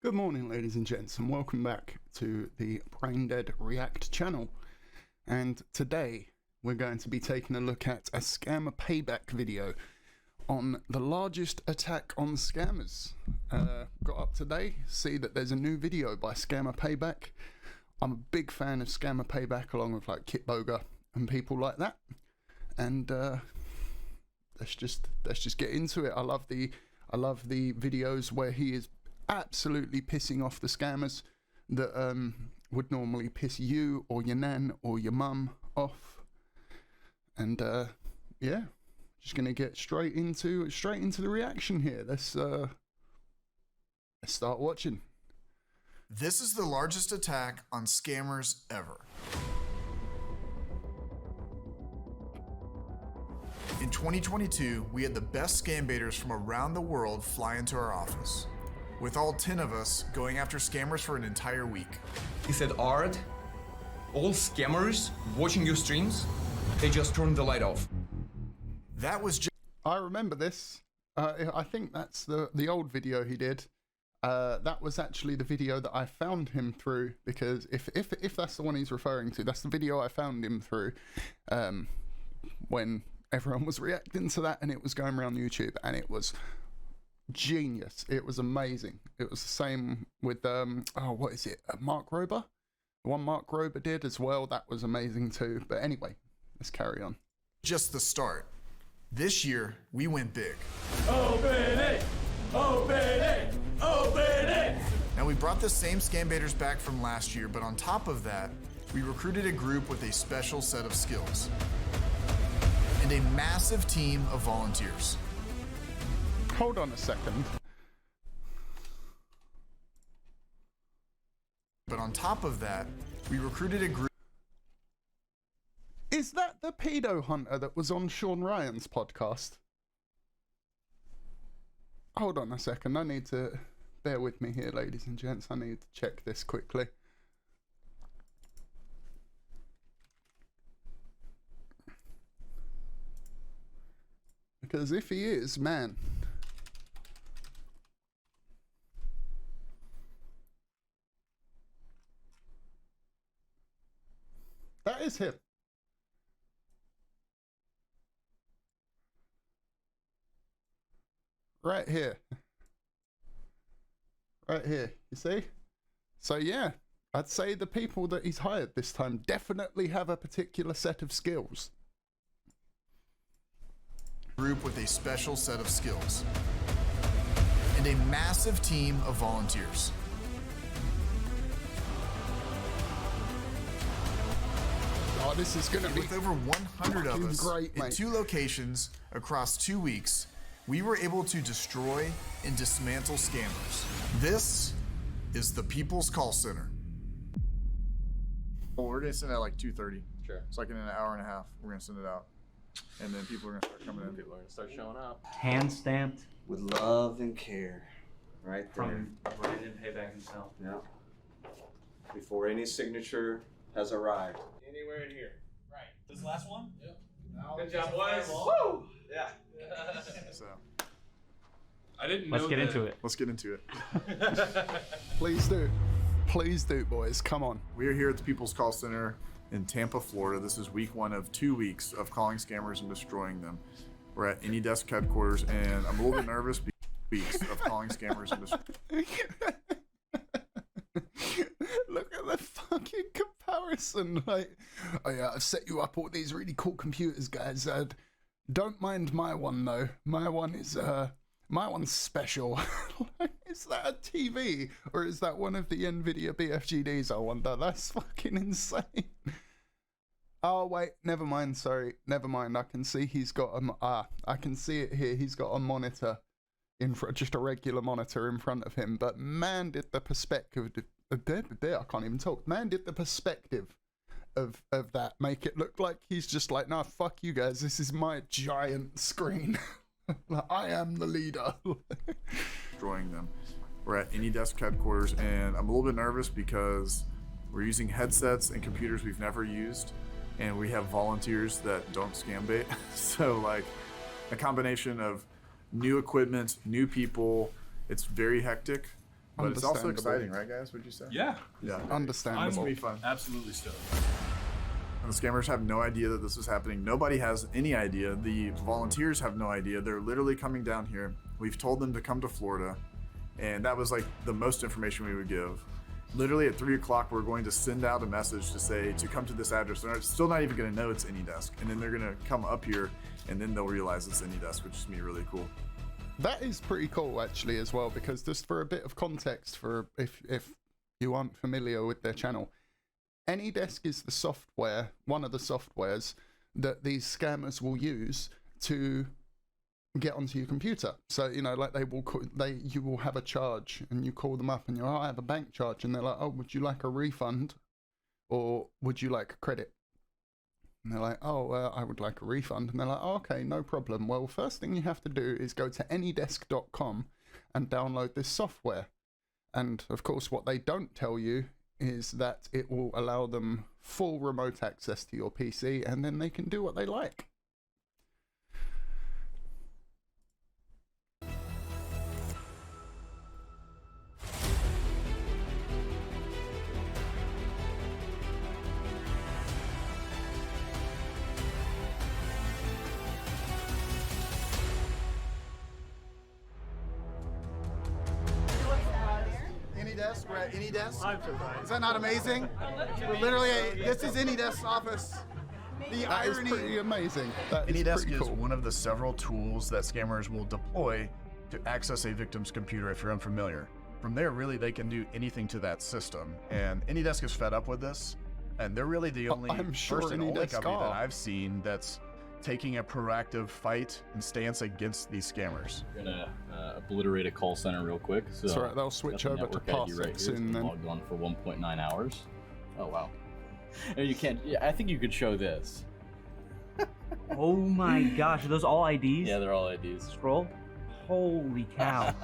Good morning, ladies and gents, and welcome back to the Brain Dead React channel. And today we're going to be taking a look at a scammer payback video on the largest attack on scammers. Got up today, see that there's a new video by Scammer Payback. I'm a big fan of Scammer Payback, along with like Kit Boga and people like that. And let's just get into it. I love the videos where he is absolutely pissing off the scammers that would normally piss you or your nan or your mum off. And yeah, just gonna get straight into the reaction here. Let's start watching. This is the largest attack on scammers ever. In 2022, we had the best scam baiters from around the world fly into our office, with all 10 of us going after scammers for an entire week. He said, Art, all scammers watching your streams, they just turned the light off. That was just I remember this. I think that's the old video he did. That was actually the video that I found him through, because if that's the one he's referring to, that's the video I found him through when everyone was reacting to that and it was going around YouTube, and it was genius. It was amazing. It was the same with what is it, Mark Rober? The one Mark Rober did as well. That was amazing too. But anyway, let's carry on. just the start. This year, we went big. Open it! Open it! Open it! Now, we brought the same scam baiters back from last year, but on top of that, we recruited a group with a special set of skills and a massive team of volunteers. Hold on a second. But on top of that, we recruited a group. Is that the pedo hunter that was on Sean Ryan's podcast? Hold on a second. I need to bear with me here, ladies and gents. I need to check this quickly. Because if he is, man. That is him. Right here. Right here. You see? So yeah, I'd say the people that he's hired this time definitely have a particular set of skills. Group with a special set of skills and a massive team of volunteers. Oh, this is gonna be With over 100 of us great, in mate. 2 locations across 2 weeks, we were able to destroy and dismantle scammers. This is the People's Call Center. Well, we're gonna send it at like 2:30. Sure. It's like in an hour and a half, we're gonna send it out. And then people are gonna start coming in. People are gonna start showing up. Hand stamped With love and care, right there. from Brandon Payback himself. Yeah. Before any signature has arrived. Anywhere in here. Right. This last one? Yep. Good job, boys. Woo! Yeah. So I didn't know Let's get into it. let's get into it. Please do. Please do, boys. Come on. We are here at the People's Call Center in Tampa, Florida. This is week 1 of 2 weeks of calling scammers and destroying them. We're at AnyDesk headquarters, and I'm a little bit nervous because weeks of calling scammers and destroying. Look at the fucking comparison. Like, oh yeah, I've set you up all these really cool computers, guys. Don't mind my one though. My one's special. Is that a TV or is that one of the Nvidia BFGDs? I wonder. That's fucking insane. Oh wait, never mind. Sorry, never mind. I can see he's got I can see it here. He's got a monitor in front, just a regular monitor in front of him. But man, did the perspective. I can't even talk. Man, did the perspective of that make it look like he's just like, nah, fuck you guys. This is my giant screen. I am the leader. Destroying them. We're at AnyDesk headquarters, and I'm a little bit nervous because we're using headsets and computers we've never used, and we have volunteers that don't scam bait. So like a combination of new equipment, new people, it's very hectic. But it's also Understandable. exciting, right, guys? Would you say? Yeah. Yeah. I'm Understandable. It's gonna be fun. absolutely stoked. And the scammers have no idea that this is happening. Nobody has any idea. The volunteers have no idea. They're literally coming down here. We've told them to come to Florida, and that was like the most information we would give. Literally at 3 o'clock, we're going to send out a message to say to come to this address. They're still not even going to know it's AnyDesk, and then they're going to come up here, and then they'll realize it's AnyDesk, which is gonna be really cool. That is pretty cool actually as well, because just for a bit of context, for if you aren't familiar with their channel, AnyDesk is the software, one of the softwares that these scammers will use to get onto your computer. So, you know, like you will have a charge and you call them up and you're, oh, I have a bank charge, and they're like, oh, would you like a refund or would you like credit? And they're like, oh, I would like a refund. And they're like, oh, okay, no problem. Well, first thing you have to do is go to anydesk.com and download this software. And of course, what they don't tell you is that it will allow them full remote access to your PC, and then they can do what they like. AnyDesk, we're at AnyDesk. Is that not amazing? We're literally, this is AnyDesk's office. The That is irony. pretty amazing. That is AnyDesk pretty is cool. one of the several tools that scammers will deploy to access a victim's computer if you're unfamiliar. From there, really, they can do anything to that system. And AnyDesk is fed up with this, and they're really the only I'm sure first and only AnyDesk company that are. I've seen that's taking a proactive fight and stance against these scammers. We're gonna obliterate a call center real quick. So That's right, they'll switch got the over to network ID Parsec right here. soon It's been then. logged on for 1.9 hours. Oh wow! And you can't. Yeah, I think you could show this. Oh my gosh, are those all IDs? Yeah, they're all IDs. Scroll. Holy cow.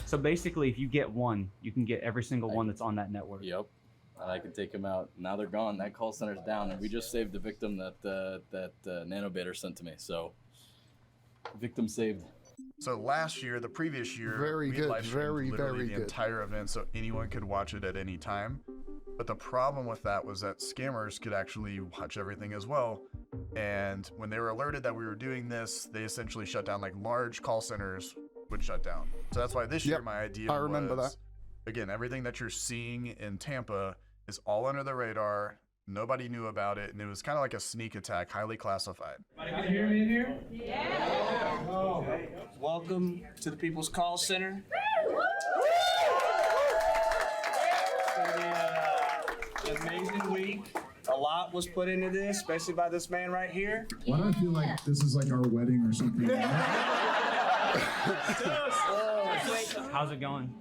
So basically, if you get one, you can get every single one that's on that network. Yep. And I can take them out. Now they're gone. That call center's down, and we just saved the victim that Nanobaiter sent to me. So, victim saved. So last year, the previous year, Very we good, live streamed very, literally very the good. entire event, so anyone could watch it at any time. But the problem with that was that scammers could actually watch everything as well. And when they were alerted that we were doing this, they essentially shut down, like large call centers would shut down. So that's why this year Yep, my idea I remember was, that. again, everything that you're seeing in Tampa is all under the radar. Nobody knew about it, and it was kind of like a sneak attack, highly classified. Can you hear me in here? Welcome to the People's Call Center. It's gonna be an amazing week. A lot was put into this, especially by this man right here. Why do I feel like this is like our wedding or something? How's it going?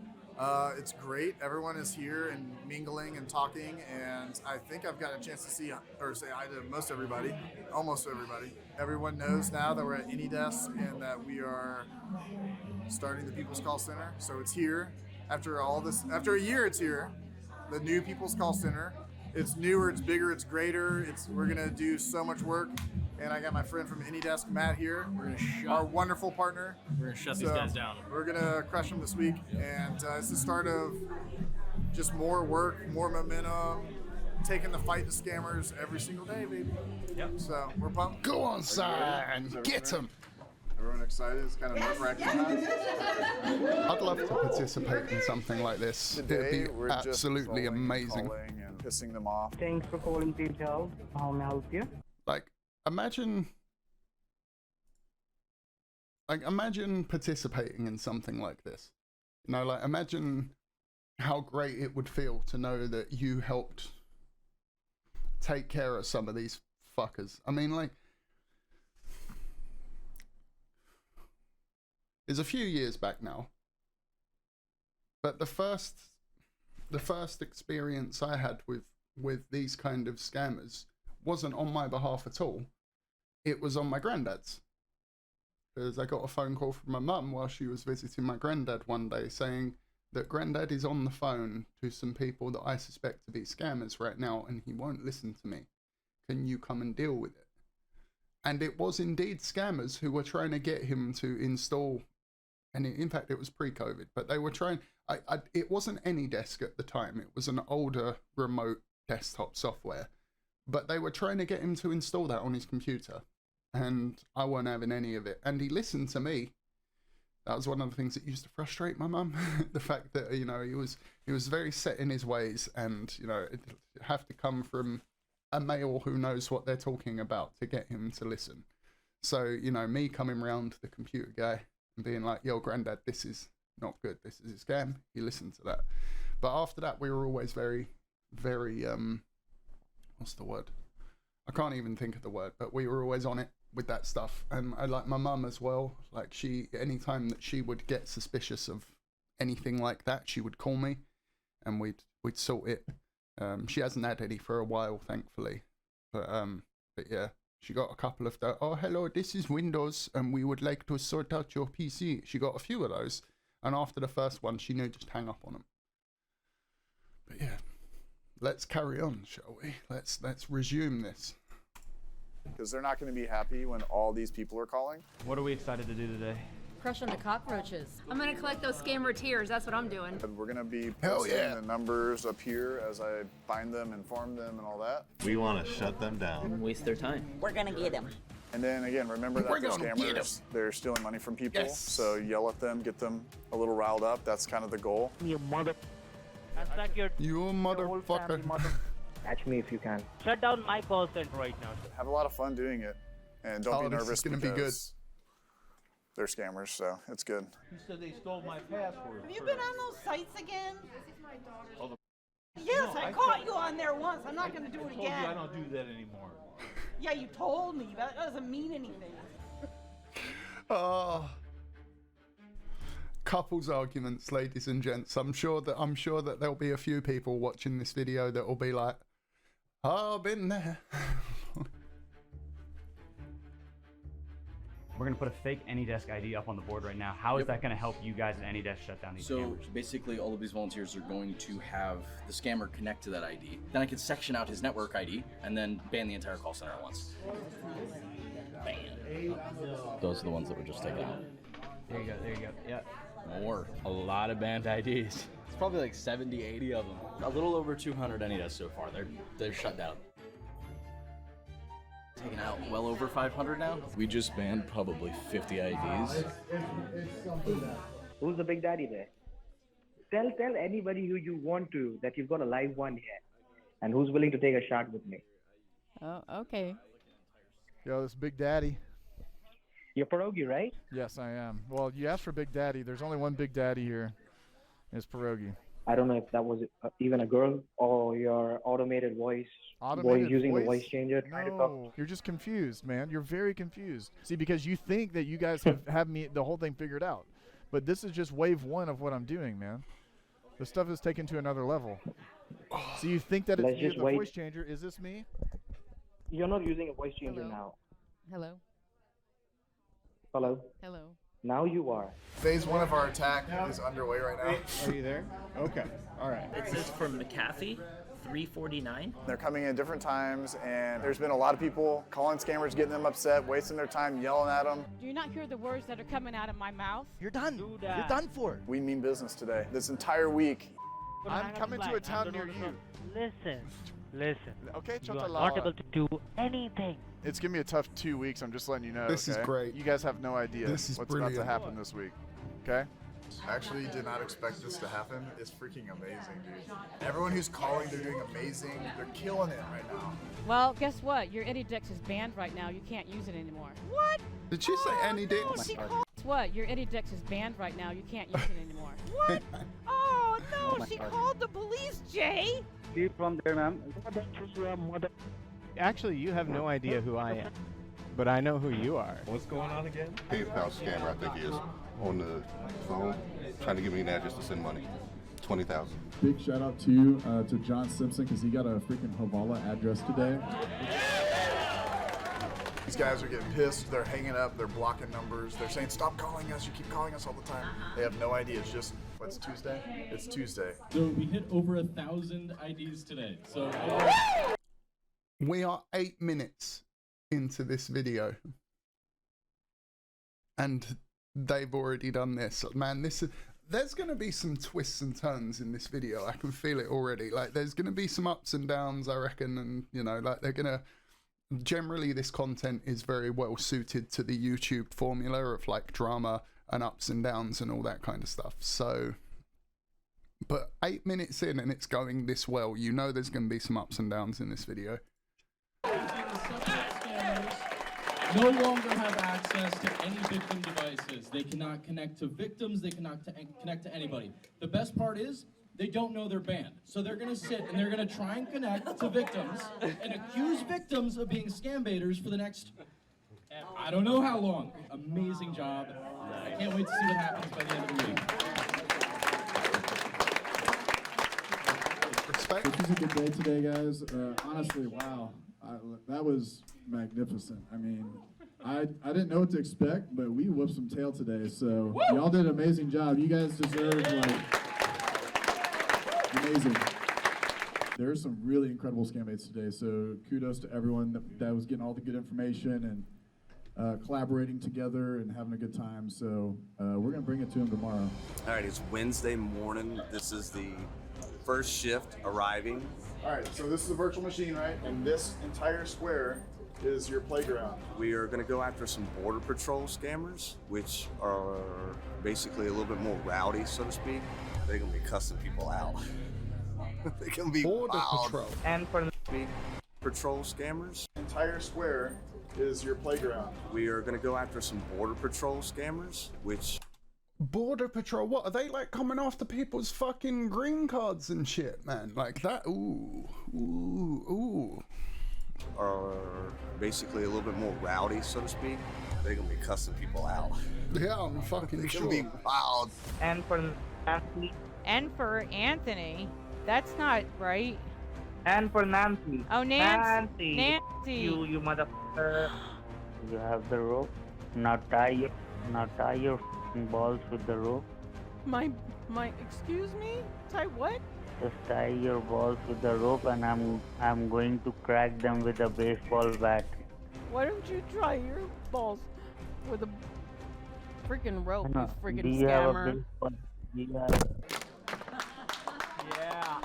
It's great. Everyone is here and mingling and talking, and I think I've got a chance to see or say hi to most everybody, almost everybody. Everyone knows now that we're at AnyDesk and that we are starting the People's Call Center. So it's here. After all this, after a year, it's here. The new People's Call Center. It's newer, it's bigger, it's greater. We're gonna do so much work. And I got my friend from AnyDesk, Matt, here. We're gonna our wonderful partner. We're gonna shut these guys down. We're gonna crush them this week, and it's the start of just more work, more momentum, taking the fight to scammers every single day, baby. Yep. So we're pumped. Go on, son, get them. Everyone excited? It's kind of nerve-wracking. I'd love to participate in something like this. Today, It'd we're be just absolutely trolling, amazing. calling, and pissing them off. Thanks for calling PayPal. How may I help you? Like, imagine participating in something like this. You know, like, imagine how great it would feel to know that you helped take care of some of these fuckers. I mean, like, it's a few years back now, but the first experience I had with these kind of scammers wasn't on my behalf at all. It was on my granddad's, because I got a phone call from my mum while she was visiting my granddad one day saying that granddad is on the phone to some people that I suspect to be scammers right now, and he won't listen to me. Can you come and deal with it? And it was indeed scammers who were trying to get him to install and in fact it was pre-COVID, but they were trying. It wasn't AnyDesk at the time. It was an older remote desktop software, but they were trying to get him to install that on his computer, and I wasn't having any of it. And he listened to me. That was one of the things that used to frustrate my mum. The fact that, you know, he was very set in his ways, and, you know, it have to come from a male who knows what they're talking about to get him to listen. So, you know, me coming round the computer guy and being like, yo, granddad, this is not good. This is a scam. He listened to that. But after that, we were always very, very, what's the word? I can't even think of the word, but we were always on it with that stuff. And I like my mum as well. Like, she, anytime that she would get suspicious of anything like that, she would call me and we'd sort it. She hasn't had any for a while, thankfully. But yeah, she got a couple of the, oh, hello, this is Windows, and we would like to sort out your PC. She got a few of those. And after the first one, she knew just hang up on them. But yeah, let's carry on, shall we? Let's resume this. Because they're not going to be happy when all these people are calling. What are we excited to do today? Crush on the cockroaches. I'm gonna collect those scammer tears. That's what I'm doing. We're going to be posting the numbers up here as I find them, inform them, and all that. We want to shut them down. And waste their time. We're gonna get them. And then again, remember that they're scammers. They're stealing money from people. Yes. So yell at them, get them a little riled up. That's kind of the goal. You mother. You motherfucker. Catch me if you can. Shut down my person right now. Have a lot of fun doing it. And don't be nervous gonna be good. They're scammers, so it's good. He said they stole my password. Have you been on those sites again? This is my daughter's. Yes, I caught you on there once. I'm not gonna do it again. I don't do that anymore. Yeah, you told me. That doesn't mean anything. Oh. Couples arguments, ladies and gents. I'm sure that there'll be a few people watching this video that will be like, oh, I've been there. We're going to put a fake AnyDesk ID up on the board right now. How is that going to help you guys at AnyDesk shut down these scammers? So basically all of these volunteers are going to have the scammer connect to that ID. Then I can section out his network ID and then ban the entire call center at once. Bam. Those are the ones that were just taken out. There you go, there you go. Yeah. More. A lot of banned IDs. It's probably like 70, 80 of them. A little over 200 AnyDesk so far. They're shut down. Taken out well over 500 now. We just banned probably 50 IDs. Who's the big daddy there? Tell anybody who you want to that you've got a live one here, and who's willing to take a shot with me. Oh, okay. Yo, this Big Daddy. You're Pierogi, right? Yes, I am. Well, you asked for Big Daddy. There's only one Big Daddy here. It's Pierogi. I don't know if that was even a girl or your automated voice. Using the voice changer. No, you're just confused, man. You're very confused. See, because you think that you guys have me the whole thing figured out, but this is just wave one of what I'm doing, man. The stuff is taken to another level. So you think that it's the voice changer? Is this me? You're not using a voice changer now. Hello. Hello. Hello. Now you are. Phase one of our attack is underway right now. Are you there? Okay. All right. It says for McAfee, 349. They're coming in at different times, and there's been a lot of people calling scammers, getting them upset, wasting their time, yelling at them. Do you not hear the words that are coming out of my mouth? You're done. You're done for. We mean business today. This entire week. I'm coming to a town near you. Listen. Okay, You are not able to do anything. It's gonna be a tough 2 weeks. I'm just letting you know. This is great. You guys have no idea This is what's brilliant. about to happen this week. Okay. Actually, did not expect this to happen. It's freaking amazing, dude. Everyone who's calling, they're doing amazing. They're killing it right now. Well, guess what? Your AnyDesk is banned right now. You can't use it anymore. What? Did she say AnyDesk? Guess what? Your AnyDesk is banned right now. You can't use it anymore. What? Oh, no. She called the police, Jay. See from there, ma'am. Actually, you have no idea who I am, but I know who you are. What's going on again? PayPal scammer, I think he is, on the phone, trying to give me an address to send money. 20,000. Big shout out to you, to John Simpson, because he got a freaking Havala address today. These guys are getting pissed. They're hanging up. They're blocking numbers. They're saying, stop calling us. You keep calling us all the time. They have no idea. It's just, what's Tuesday? It's Tuesday. So we hit over 1,000 IDs today. So we are 8 minutes into this video, and they've already done this. Man, there's going to be some twists and turns in this video. I can feel it already. Like, there's going to be some ups and downs, I reckon, and, you know, like, they're going to... Generally, this content is very well suited to the YouTube formula of, like, drama and ups and downs and all that kind of stuff. So... But 8 minutes in and it's going this well, you know there's going to be some ups and downs in this video. No longer have access to any victim devices. They cannot connect to victims. They cannot connect to anybody. The best part is they don't know they're banned. So they're going to sit and they're going to try and connect to victims and accuse victims of being scam baiters for the next, I don't know how long. Amazing job. I can't wait to see what happens by the end of the week. Respect. This was a good day today, guys. Honestly, wow. That was magnificent. I mean, I didn't know what to expect, but we whooped some tail today. So y'all did an amazing job. You guys deserve, like, amazing. There's some really incredible scam baits today. So kudos to everyone that was getting all the good information and collaborating together and having a good time. So we're gonna bring it to them tomorrow. All right, it's Wednesday morning. This is the first shift arriving. All right, so this is a virtual machine, right? And this entire square is your playground. We are going to go after some Border Patrol scammers, which are basically a little bit more rowdy, so to speak. They're going to be cussing people out. They're going to be Border wild. Patrol. And for Patrol scammers. Entire square is your playground. We are going to go after some Border Patrol scammers, which... Border Patrol, what are they, like, coming after people's fucking green cards and shit, man? Like that, ooh. Are basically a little bit more rowdy, so to speak. They're gonna be cussing people out. Yeah, I'm fucking They're sure. gonna be wild. And for Nancy. And for Anthony. That's not right. And for Nancy. Oh, Nancy. Nancy. You motherfucker. You have the rope. Now tie your f***ing balls with the rope. My, excuse me? Ty what? Just tie your balls with the rope, and I'm going to crack them with a baseball bat. Why don't you try your balls with a freaking rope, you freaking Do you have a scammer? baseball? Do you have Yeah.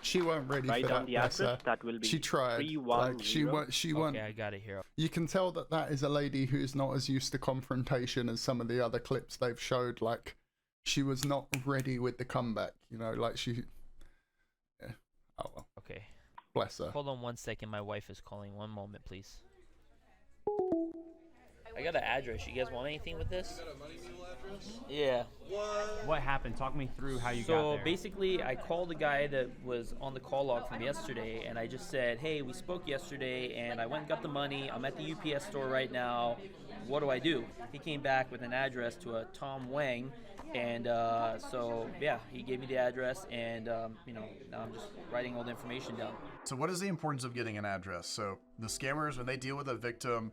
She weren't ready Write for down that. the Bless address. her. That will be She tried. 310. Like she won't. Okay, I got it here. You can tell that is a lady who's not as used to confrontation as some of the other clips they've showed. Like, she was not ready with the comeback. You know, like she. Yeah. Oh well. Okay. Bless her. Hold on 1 second. My wife is calling. 1 moment, please. I got an address. You guys want anything with this? Yeah. What happened? Talk me through how you got So there. basically, I called the guy that was on the call log from yesterday, and I just said, hey, we spoke yesterday, and I went and got the money. I'm at the UPS store right now. What do I do? He came back with an address to a Tom Wang, and so, yeah, he gave me the address, and, you know, now I'm just writing all the information down. So what is the importance of getting an address? So the scammers, when they deal with a victim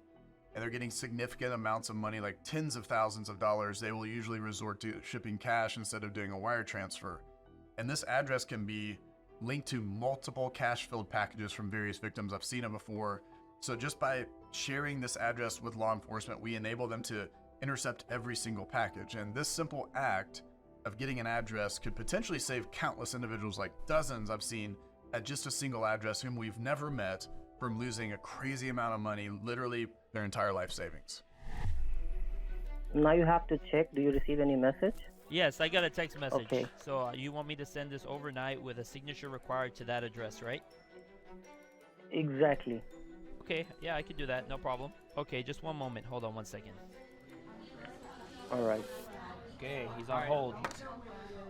and they're getting significant amounts of money, like tens of thousands of dollars, they will usually resort to shipping cash instead of doing a wire transfer. And this address can be linked to multiple cash-filled packages from various victims. I've seen it before. So just by sharing this address with law enforcement, we enable them to intercept every single package. And this simple act of getting an address could potentially save countless individuals, like dozens I've seen, at just a single address whom we've never met, from losing a crazy amount of money, literally their entire life savings. Now you have to check. Do you receive any message? Yes, I got a text message. Okay. So you want me to send this overnight with a signature required to that address, right? Exactly. Okay, yeah, I could do that, no problem. Okay, just 1 moment. Hold on 1 second. All right. Okay, he's on hold.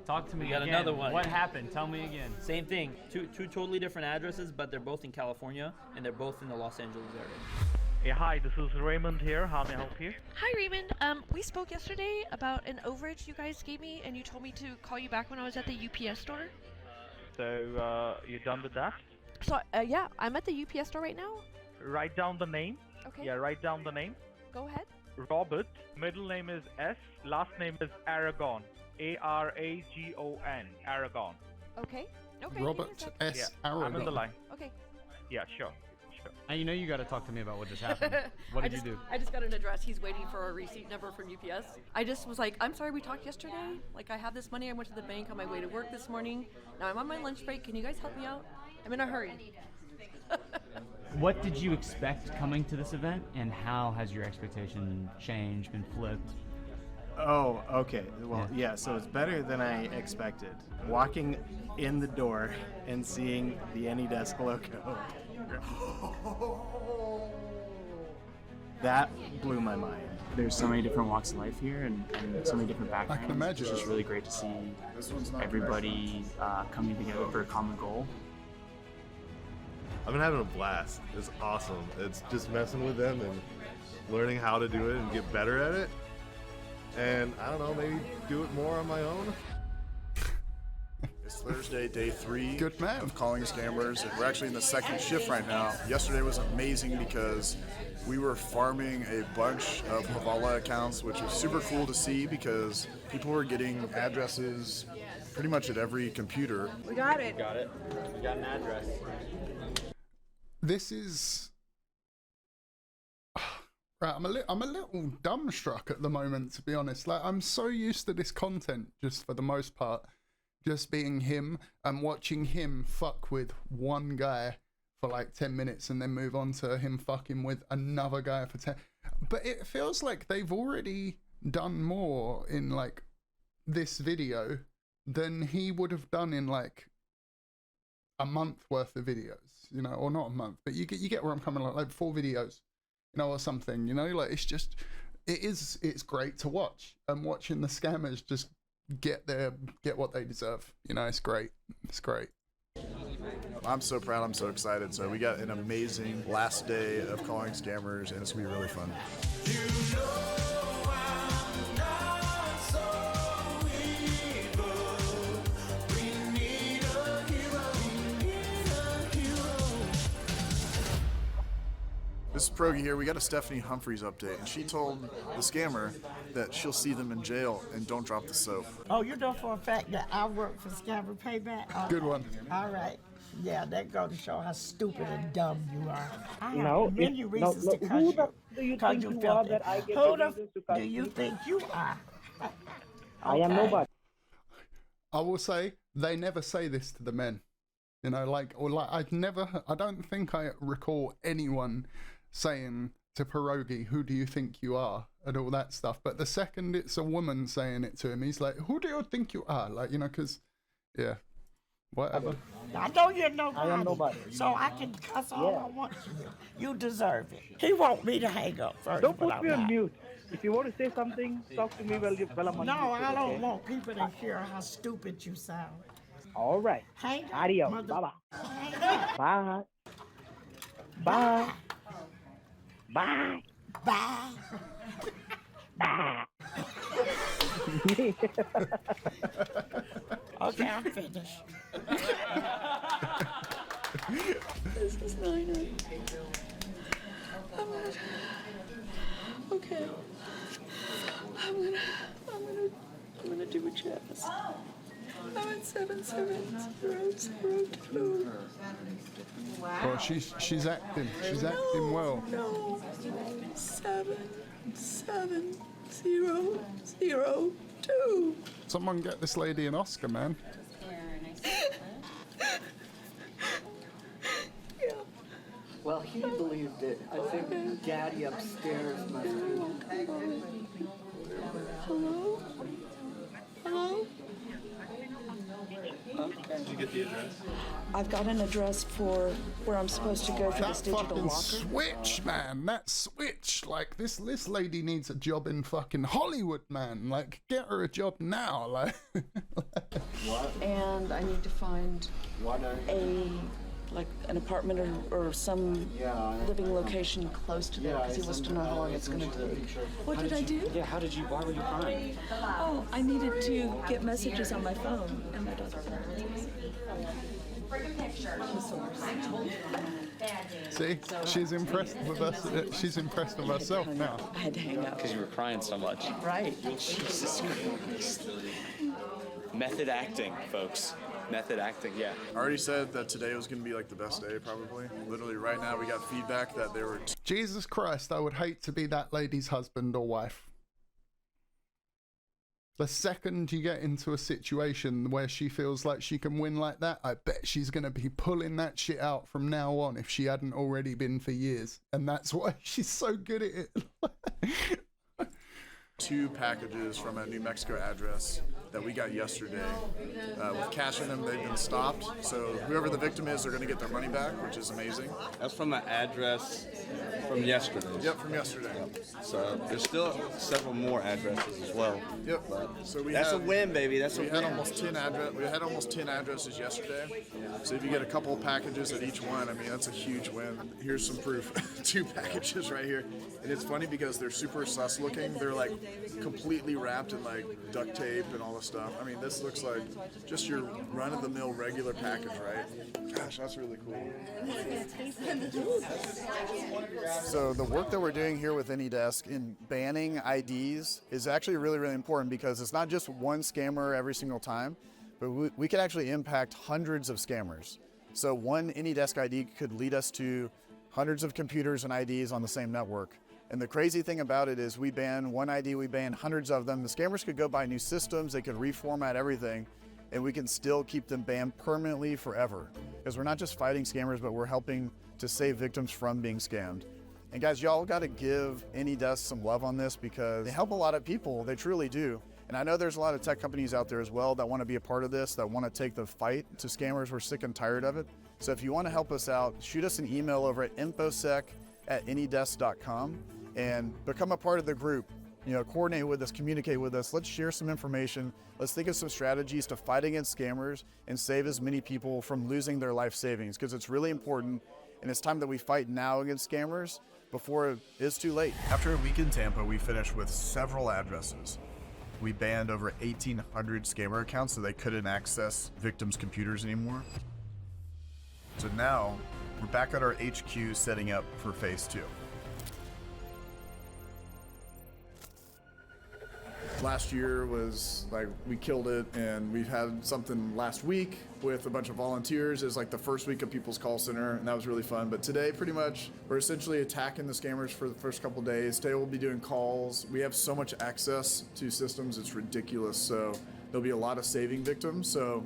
Talk to me We got again. another one. What happened? Tell me again. Same thing. Two totally different addresses, but they're both in California, and they're both in the Los Angeles area. Yeah, hi, this is Raymond here. How may I help you? Hi, Raymond. We spoke yesterday about an overage you guys gave me, and you told me to call you back when I was at the UPS store. So, you done with that? So, yeah, I'm at the UPS store right now. Write down the name. Okay. Yeah, write down the name. Go ahead. Robert. Middle name is S. Last name is Aragon. A-R-A-G-O-N. Aragon. Okay. Okay. Robert S. Yeah, Aragon. I'm in the line. Okay. Yeah, sure. You know you got to talk to me about what just happened. What did you do? I just got an address. He's waiting for a receipt number from UPS. I just was like, I'm sorry we talked yesterday. Like, I have this money. I went to the bank on my way to work this morning. Now I'm on my lunch break. Can you guys help me out? I'm in a hurry. What did you expect coming to this event, and how has your expectation changed, been flipped? Oh, okay. Well, yeah, so it's better than I expected. Walking in the door and seeing the AnyDesk logo. That blew my mind. There's so many different walks of life here and so many different backgrounds. I can imagine. It's just really great to see everybody coming together for a common goal. I've been having a blast. It's awesome. It's just messing with them and learning how to do it and get better at it. And I don't know, maybe do it more on my own. It's Thursday, day 3 Good man. of Calling Scammers, and we're actually in the second shift right now. Yesterday was amazing because we were farming a bunch of Havala accounts, which was super cool to see because people were getting addresses pretty much at every computer. We got it. Got it. We got an address. This is... Right, I'm a little dumbstruck at the moment, to be honest. Like, I'm so used to this content, just for the most part, just being him and watching him fuck with one guy for like 10 minutes and then move on to him fucking with another guy for 10. But it feels like they've already done more in like this video than he would have done in like a month worth of videos, you know, or not a month, but you get where I'm coming, like 4 videos, you know, or something, you know, like it's great to watch, and watching the scammers just get what they deserve, you know. It's great. I'm so proud, I'm so excited. So we got an amazing last day of Calling Scammers, and it's gonna be really fun. This is Progi here. We got a Stephanie Humphreys update, and she told the scammer that she'll see them in jail and don't drop the soap. Oh, you know for a fact that I work for Scammer Payback? Oh, Good one. All right. Yeah, that goes to show how stupid and dumb you are. I have No, many it's- reasons no, to who cut do you cause think you you are filthy. that I get Who the the reasons to cut do you you? think you are? I am nobody. I will say they never say this to the men, you know, like, or like I don't think I recall anyone saying to Pierogi, who do you think you are, and all that stuff. But the second it's a woman saying it to him, he's like, who do you think you are? Like, you know, because, yeah, whatever. I know you're nobody. I am nobody. So I can cuss all Yeah. I want you. You deserve it. He want me to hang up first. Don't but put I'm me on not. mute. If you want to say something, talk to me while I'm on No, mute, I don't okay? want people to hear how stupid you sound. All right. Hang up, Adios. mother- Bye-bye. Bye. Bye. Bye. Bye. Okay, I'm finished. This is Niner. Okay. I'm gonna do a chest. I'm at 77002. Well, she's acting well. No. 77002. Someone get this lady an Oscar, man. Well, he believed it. I think Daddy upstairs must be. Hello? Hello? Did you get the address? I've got an address for where I'm supposed to go for That this digital fucking locker. switch, man. That switch. Like, this lady needs a job in fucking Hollywood, man. Like, get her a job now. Like, And I need to find an apartment or some living location close to there because he wants to know how long it's going to take. What did I do? Yeah, how did you, why were you crying? Oh, I needed to get messages on my phone and my daughter. see, she's impressed with us. She's impressed with herself now. I had to hang up. Because you were crying so much. Right. Jesus Christ. Method acting, folks. Method acting, yeah. I already said that today was going to be like the best day, probably. Literally right now we got feedback that they were... Jesus Christ, I would hate to be that lady's husband or wife. The second you get into a situation where she feels like she can win like that, I bet she's going to be pulling that shit out from now on if she hadn't already been for years. And that's why she's so good at it. 2 packages from a New Mexico address that we got yesterday. With cash in them, they've been stopped. So whoever the victim is, they're going to get their money back, which is amazing. That's from an address from yesterday. Yep, from yesterday. So there's still several more addresses as well. Yep. So That's a win, baby. That's a we win. had almost 10 addresses yesterday. So if you get a couple of packages at each one, I mean, that's a huge win. Here's some proof. 2 packages right here. And it's funny because they're super sus looking. They're like completely wrapped in like duct tape and all this stuff. I mean, this looks like just your run-of-the-mill regular package, right? Gosh, that's really cool. So the work that we're doing here with AnyDesk in banning IDs is actually really, really important because it's not just one scammer every single time, but we can actually impact hundreds of scammers. So one AnyDesk ID could lead us to hundreds of computers and IDs on the same network. And the crazy thing about it is we ban one ID, we ban hundreds of them. The scammers could go buy new systems, they could reformat everything, and we can still keep them banned permanently forever. Because we're not just fighting scammers, but we're helping to save victims from being scammed. And guys, y'all gotta give AnyDesk some love on this because they help a lot of people, they truly do. And I know there's a lot of tech companies out there as well that wanna be a part of this, that wanna take the fight to scammers. We're sick and tired of it. So if you wanna help us out, shoot us an email over at infosec@anydesk.com and become a part of the group. You know, coordinate with us, communicate with us. Let's share some information. Let's think of some strategies to fight against scammers and save as many people from losing their life savings because it's really important. And it's time that we fight now against scammers before it is too late. After a week in Tampa, we finished with several addresses. We banned over 1,800 scammer accounts so they couldn't access victims' computers anymore. So now we're back at our HQ setting up for phase 2. Last year was like we killed it, and we've had something last week with a bunch of volunteers. It was like the first week of People's Call Center, and that was really fun. But today, pretty much, we're essentially attacking the scammers for the first couple days. Today we'll be doing calls. We have so much access to systems, it's ridiculous. So there'll be a lot of saving victims. So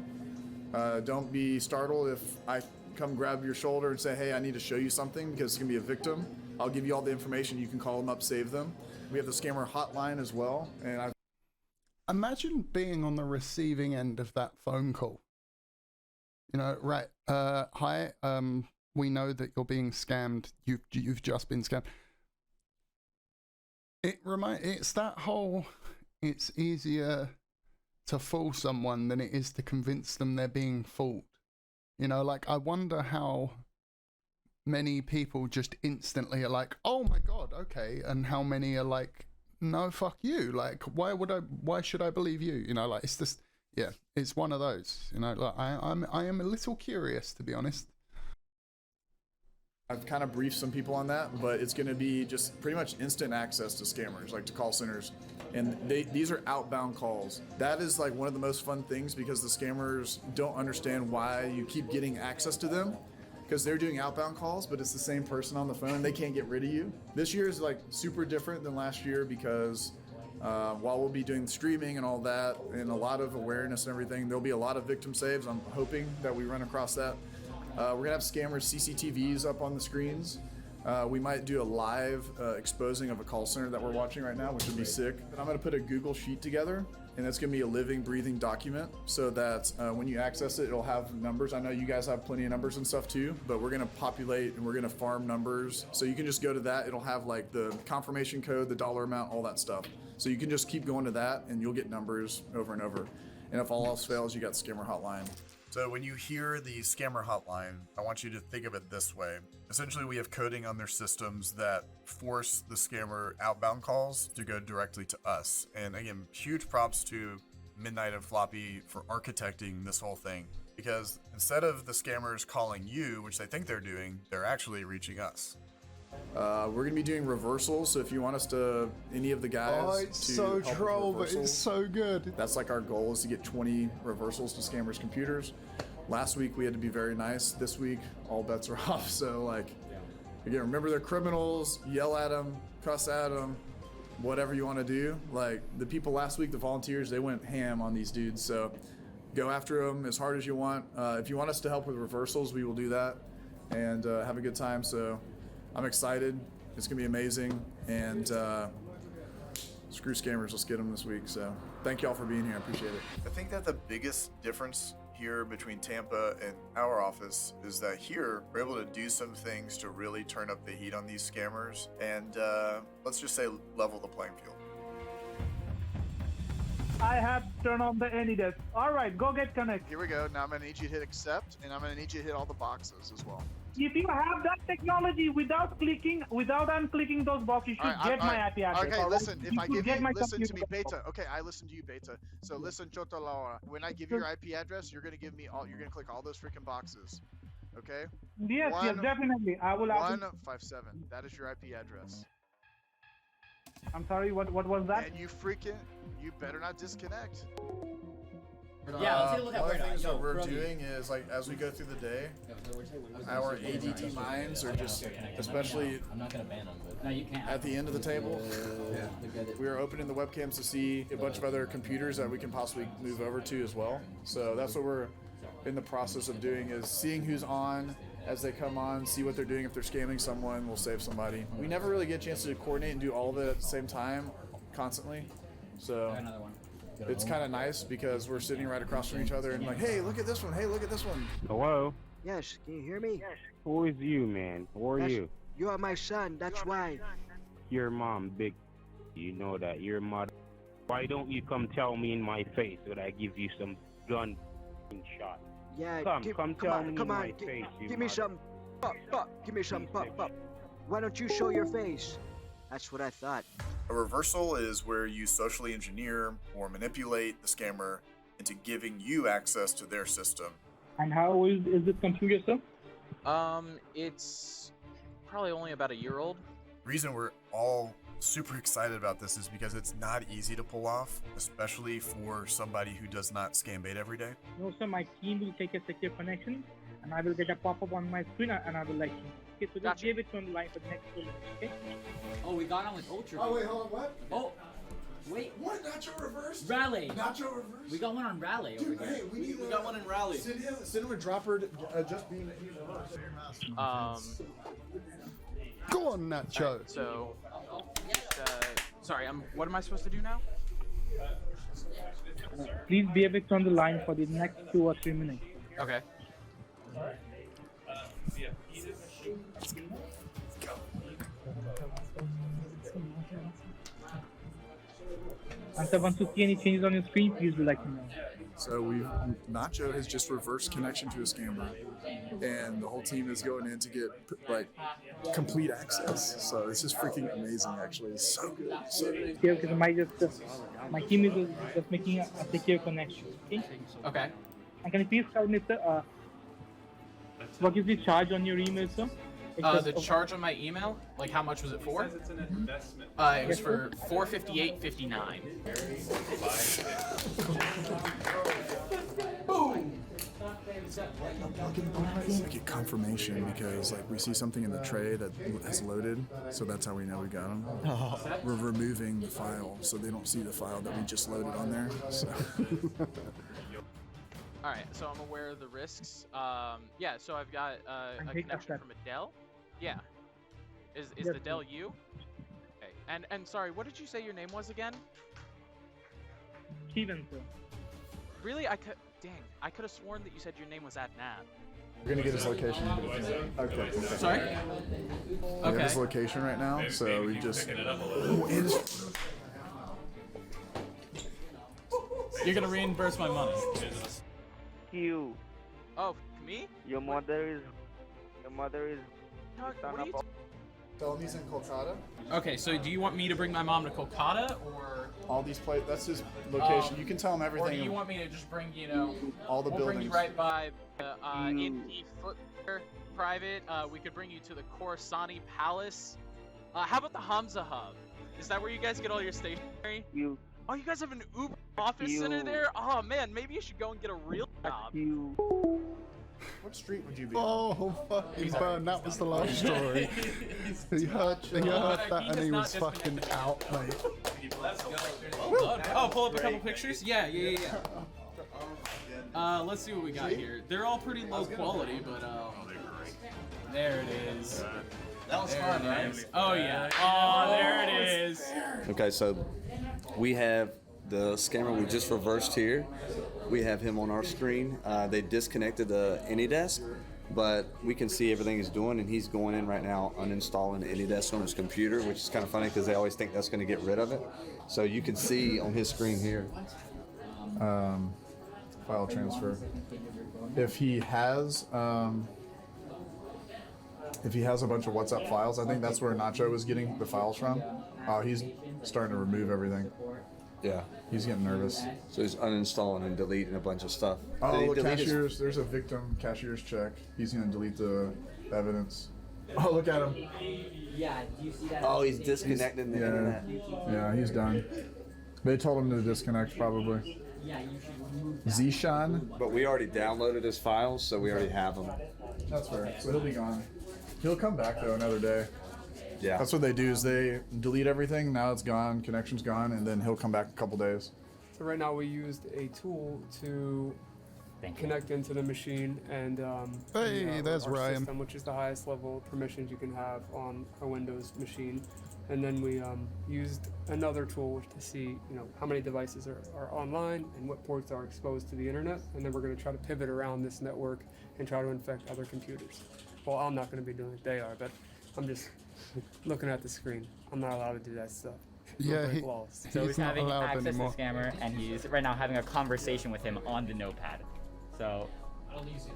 don't be startled if I come grab your shoulder and say, hey, I need to show you something because it's gonna be a victim. I'll give you all the information. You can call them up, save them. We have the scammer hotline as well, and Imagine being on the receiving end of that phone call. You know, right, hi, we know that you're being scammed. You've just been scammed. It's that whole, it's easier to fool someone than it is to convince them they're being fooled. You know, like, I wonder how many people just instantly are like, oh my God, okay. And how many are like, no, fuck you. Like, why should I believe you? You know, like, it's just, yeah, it's one of those, you know, like, I am a little curious, to be honest. I've kind of briefed some people on that, but it's going to be just pretty much instant access to scammers, like to call centers. And these are outbound calls. That is like one of the most fun things because the scammers don't understand why you keep getting access to them. Because they're doing outbound calls, but it's the same person on the phone. They can't get rid of you. This year is like super different than last year because while we'll be doing streaming and all that and a lot of awareness and everything, there'll be a lot of victim saves. I'm hoping that we run across that. We're gonna have scammers CCTVs up on the screens. We might do a live exposing of a call center that we're watching right now, which would be sick. But I'm gonna put a Google Sheet together, and that's gonna be a living, breathing document so that when you access it, it'll have numbers. I know you guys have plenty of numbers and stuff too, but we're gonna populate and we're gonna farm numbers. So you can just go to that. It'll have like the confirmation code, the dollar amount, all that stuff. So you can just keep going to that and you'll get numbers over and over. And if all else fails, you got scammer hotline. So when you hear the scammer hotline, I want you to think of it this way. Essentially, we have coding on their systems that force the scammer outbound calls to go directly to us. And again, huge props to Midnight and Floppy for architecting this whole thing. Because instead of the scammers calling you, which they think they're doing, they're actually reaching us. We're gonna be doing reversals, so if you want us to, any of the guys, Oh, it's to so help with troll, but it's reversals, so good. That's like our goal, is to get 20 reversals to scammers' computers. Last week we had to be very nice. This week all bets are off. So like, again, remember they're criminals. Yell at them, cuss at them, whatever you want to do. Like the people last week, the volunteers, they went ham on these dudes. So go after them as hard as you want. If you want us to help with reversals, we will do that and have a good time. So I'm excited. It's gonna be amazing. And screw scammers, let's get them this week. So thank y'all for being here. I appreciate it. I think that the biggest difference here between Tampa and our office is that here we're able to do some things to really turn up the heat on these scammers and let's just say level the playing field. I have turned on the AnyDesk. All right, go get connected. Here we go. Now I'm gonna need you to hit accept, and I'm gonna need you to hit all the boxes as well. If you have that technology without unclicking those boxes, you should get my IP address. Okay, all right? listen, if You I should give get you, my listen to me, computer. Beta. Okay, I listen to you, Beta. So listen, Chota Laura. When I give you your IP address, you're gonna give me all, you're gonna click all those freaking boxes. Okay? Yes, yes, definitely. I will. 157. That is your IP address. I'm sorry. What was that? And you better not disconnect. Yeah, let's take a look at One of the Radar. things Yo, that we're Brody. doing is, like, as we go through the day, our ADT minds are just, especially I'm not gonna ban them, but no, you can't. at the end of the table, we are opening the webcams to see a bunch of other computers that we can possibly move over to as well. So that's what we're in the process of doing, is seeing who's on as they come on, see what they're doing. If they're scamming someone, we'll save somebody. We never really get a chance to coordinate and do all of it at the same time constantly. So Another one. it's kind of nice because we're sitting right across from each other and like, hey, look at this one. Hey, look at this one. Hello? Yes, can you hear me? Yes. Who is you, man? Who are you? You are my son, that's why. Your mom, big. You know that. Your mother. Why don't you come tell me in my face that I give you some gun shot? Yeah, come tell me in my Gi- face. you Give me mother- some pop. Give me some pop. Why don't you show your face? That's what I thought. A reversal is where you socially engineer or manipulate the scammer into giving you access to their system. And how old is this computer, sir? It's probably only about a year old. Reason we're all super excited about this is because it's not easy to pull off, especially for somebody who does not scam bait every day. No, sir. My team will take a secure connection, and I will get a pop-up on my screen, and I will let you know. Okay, so just give it on the line for the next 2 minutes, okay? Oh, we got on with Ultra. Oh, wait, hold on, what? Oh, wait. What? Nacho reverse? Rally. Nacho reverse? We got one on Rally over Dude, here. hey, we got one in Rally. Send him a dropper, just being reverse. Go on, Nacho. So, sorry, what am I supposed to do now? Please be a bit on the line for the next 2 or 3 minutes. Okay. And so once you see any changes on your screen, please do let me know. So Nacho has just reversed connection to a scammer, and the whole team is going in to get like complete access. So it's just freaking amazing, actually. It's so good. So good. Okay, because my team is just making a secure connection. Okay. Okay. And can you please tell me, sir, what is the charge on your email, sir? The charge on my email, like how much was it for? It says it's an investment. It was for $458.59. Boom! I get confirmation because like we see something in the tray that has loaded, so that's how we know we got them. We're removing the file so they don't see the file that we just loaded on there. So. All right, so I'm aware of the risks. Yeah, so I've got a connection from a Dell. Yeah. Is Yes, the Dell you? Okay. And sorry, what did you say your name was again? Steven, sir. Really? Dang, I could have sworn that you said your name was Adnan. We're gonna get his location. Okay. Sorry? We have his location right now, so we just. You're gonna reimburse my money. You. Oh, me? Your mother is. What are you Tell him he's in Kolkata. Okay, so do you want me to bring my mom to Kolkata, or All these places, that's his location. You can tell him or everything. do you want me to just bring all the we'll bring you buildings. right by? In the footwear private, we could bring you to the Khorassani Palace. How about the Hamza Hub? Is that where you guys get all your stationery? Oh, you guys have an Uber office center there? Oh man, maybe you should go and get a real job. What street would you be Oh, fucking burn, that was the last story. he heard that and he was fucking out, mate. Let's go. Oh, pull up a couple pictures? Yeah. Let's see what we got here. They're all pretty low quality, but there it is. That was There fun, it right? is. Oh yeah. Oh, there it is. Okay, so we have the scammer we just reversed here. We have him on our screen. They disconnected the AnyDesk, but we can see everything he's doing, and he's going in right now uninstalling the AnyDesk on his computer, which is kind of funny because they always think that's going to get rid of it. So you can see on his screen here. File transfer. If he has a bunch of WhatsApp files, I think that's where Nacho was getting the files from. He's starting to remove everything. Yeah. He's getting nervous. So he's uninstalling and deleting a bunch of stuff. Oh, Did he look, delete his- cashiers. There's a victim cashier's check. He's going to delete the evidence. Oh, look at him. Yeah, do you see that? Oh, he's disconnecting the internet. Yeah, he's done. They told him to disconnect, probably. Yeah, you should remove that. Zishan? But we already downloaded his files, so we already have them. That's fair. So he'll be gone. He'll come back, though, another day. Yeah. That's what they do is they delete everything. Now it's gone. Connection's gone. And then he'll come back a couple days. So right now we used a tool to connect into the machine and Hey, there's our Ryan. system, which is the highest level of permissions you can have on a Windows machine. And then we used another tool to see, how many devices are online and what ports are exposed to the internet. And then we're going to try to pivot around this network and try to infect other computers. Well, I'm not going to be doing it; they are, but I'm just looking at the screen. I'm not allowed to do that stuff. Yeah, Break he- laws. So he's not having allowed access anymore. to the scammer, and he's right now having a conversation with him on the notepad. So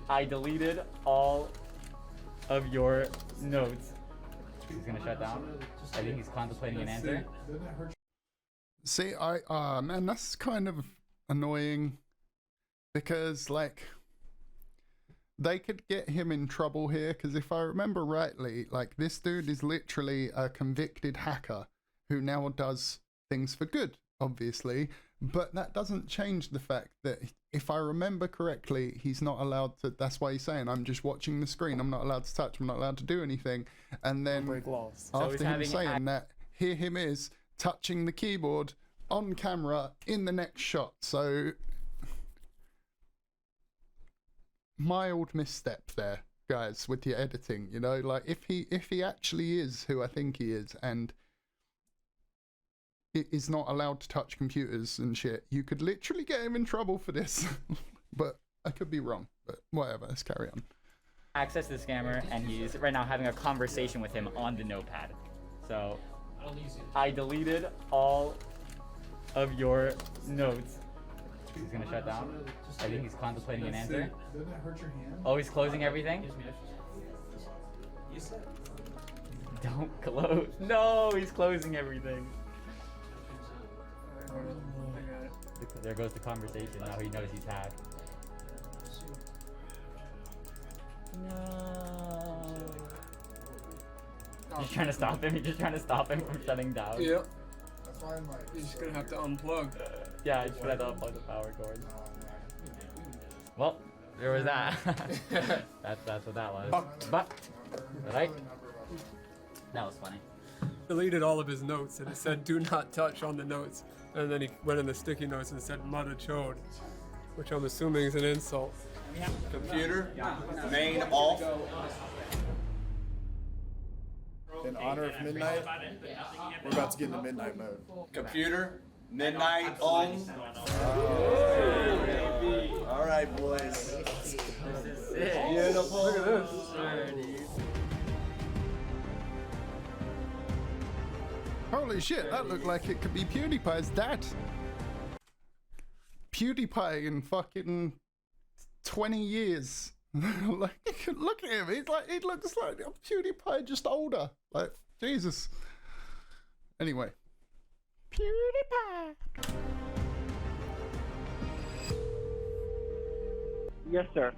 I deleted all of your notes. He's gonna shut down. I think he's contemplating an answer. See, man, that's kind of annoying because, like, they could get him in trouble here because if I remember rightly, like, this dude is literally a convicted hacker who now does things for good, obviously, but that doesn't change the fact that if I remember correctly, he's not allowed to, that's why he's saying, I'm just watching the screen, I'm not allowed to touch, I'm not allowed to do anything, and then Break laws. So he's after him having saying that, here him is touching the keyboard on camera in the next shot, so mild misstep there, guys, with your editing, like if he actually is who I think he is and is not allowed to touch computers and shit, you could literally get him in trouble for this. But I could be wrong, but whatever, let's carry on. Access to the scammer, and he's right now having a conversation with him on the notepad. So I deleted all of your notes. He's gonna shut down. I think he's contemplating an answer. Doesn't it hurt your hand? Oh, he's closing everything? Don't close. No, he's closing everything. There goes the conversation. Now he knows he's hacked. No. You're trying to stop him? You're just trying to stop him from shutting down? Yep. That's why I'm like... You're just gonna have to unplug. Yeah, you just have to unplug the power cord. Well, there was that. that's what that was. But, right? That was funny. Deleted all of his notes and it said do not touch on the notes. And then he went in the sticky notes and said mother chode, which I'm assuming is an insult. Computer, main off. In honor of midnight, we're about to get into midnight mode. Computer, midnight on. All right, boys. Beautiful. Look at this. Holy shit, that looked like it could be PewDiePie's dad. PewDiePie in fucking 20 years. Like, look at him. He looks like PewDiePie, just older. Like, Jesus. Anyway. PewDiePie. Yes, sir.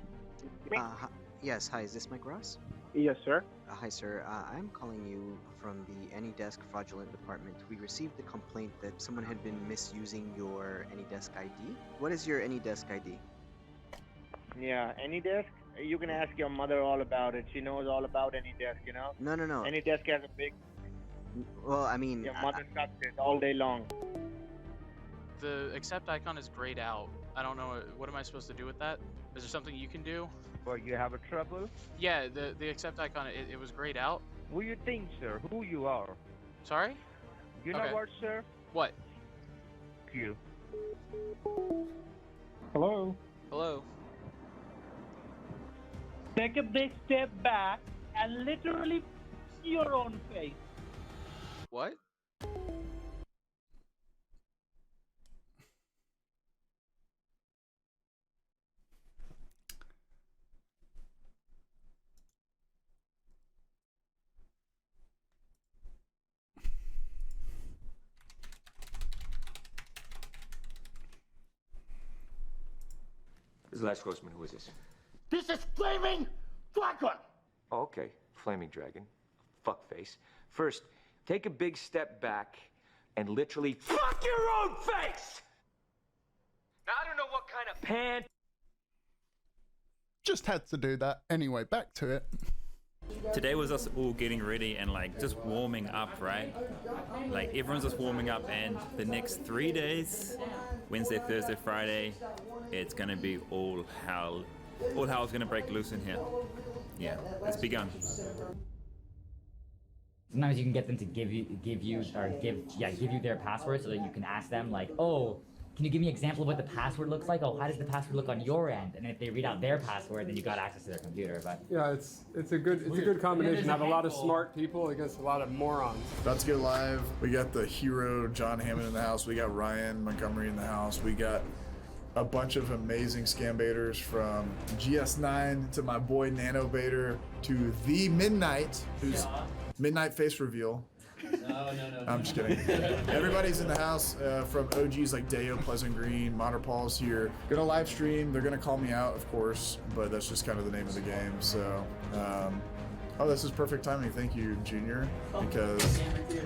Yes, hi, is this Mike Ross? Yes, sir. Hi, sir. I'm calling you from the AnyDesk fraudulent department. We received a complaint that someone had been misusing your AnyDesk ID. What is your AnyDesk ID? Yeah, AnyDesk? You can ask your mother all about it. She knows all about AnyDesk, you know? No. AnyDesk has a big... Well, I mean... Your mother sucks it all day long. The accept icon is grayed out. I don't know. What am I supposed to do with that? Is there something you can do? Or you have a trouble? Yeah, the accept icon, it was grayed out. Who you think, sir? Who you are? Sorry? You know what, sir? What? You. Hello? Hello? Take a big step back and literally your own face. What? This is Last Grossman. Who is this? This is Flaming Dragon! Oh, okay. Flaming Dragon. Fuckface. First, take a big step back and literally fuck your own face! Now, I don't know what kind of pan... Just had to do that. Anyway, back to it. Today was us all getting ready and like just warming up, right? Like everyone's just warming up, and the next 3 days, Wednesday, Thursday, Friday, it's gonna be all hell. All hell's gonna break loose in here. Yeah, it's begun. Sometimes you can get them to give you their password so that you can ask them like, oh, can you give me an example of what the password looks like? Oh, how does the password look on your end? And if they read out their password, then you got access to their computer. But yeah, it's a good combination. Have a lot of smart people against a lot of morons. About to get live. We got the hero John Hammond in the house. We got Ryan Montgomery in the house. We got a bunch of amazing scam baiters, from GS9 to my boy Nano Baiter to the Midnight, who's Midnight face reveal. No. I'm just kidding. Everybody's in the house, from OGs like Deo, Pleasant Green, Modern Paul's here. Gonna live stream. They're gonna call me out, of course, but that's just kind of the name of the game. So, oh, this is perfect timing. Thank you, Junior, because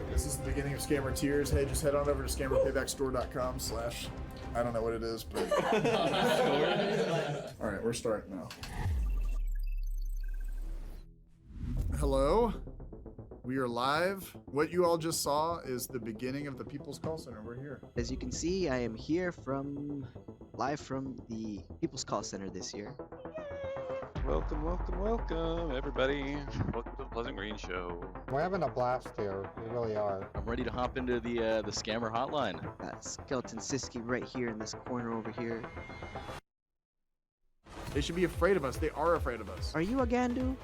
this is the beginning of Scammer Tears. Hey, just head on over to scammerpaybackstore.com/ I don't know what it is, but... All right, we're starting now. Hello? We are live. What you all just saw is the beginning of the People's Call Center. We're here. As you can see, I am here live from the People's Call Center this year. Welcome, everybody. Welcome to the Pleasant Green Show. We're having a blast here. We really are. I'm ready to hop into the scammer hotline. Skeleton Siski right here in this corner over here. They should be afraid of us. They are afraid of us. Are you a Gandu?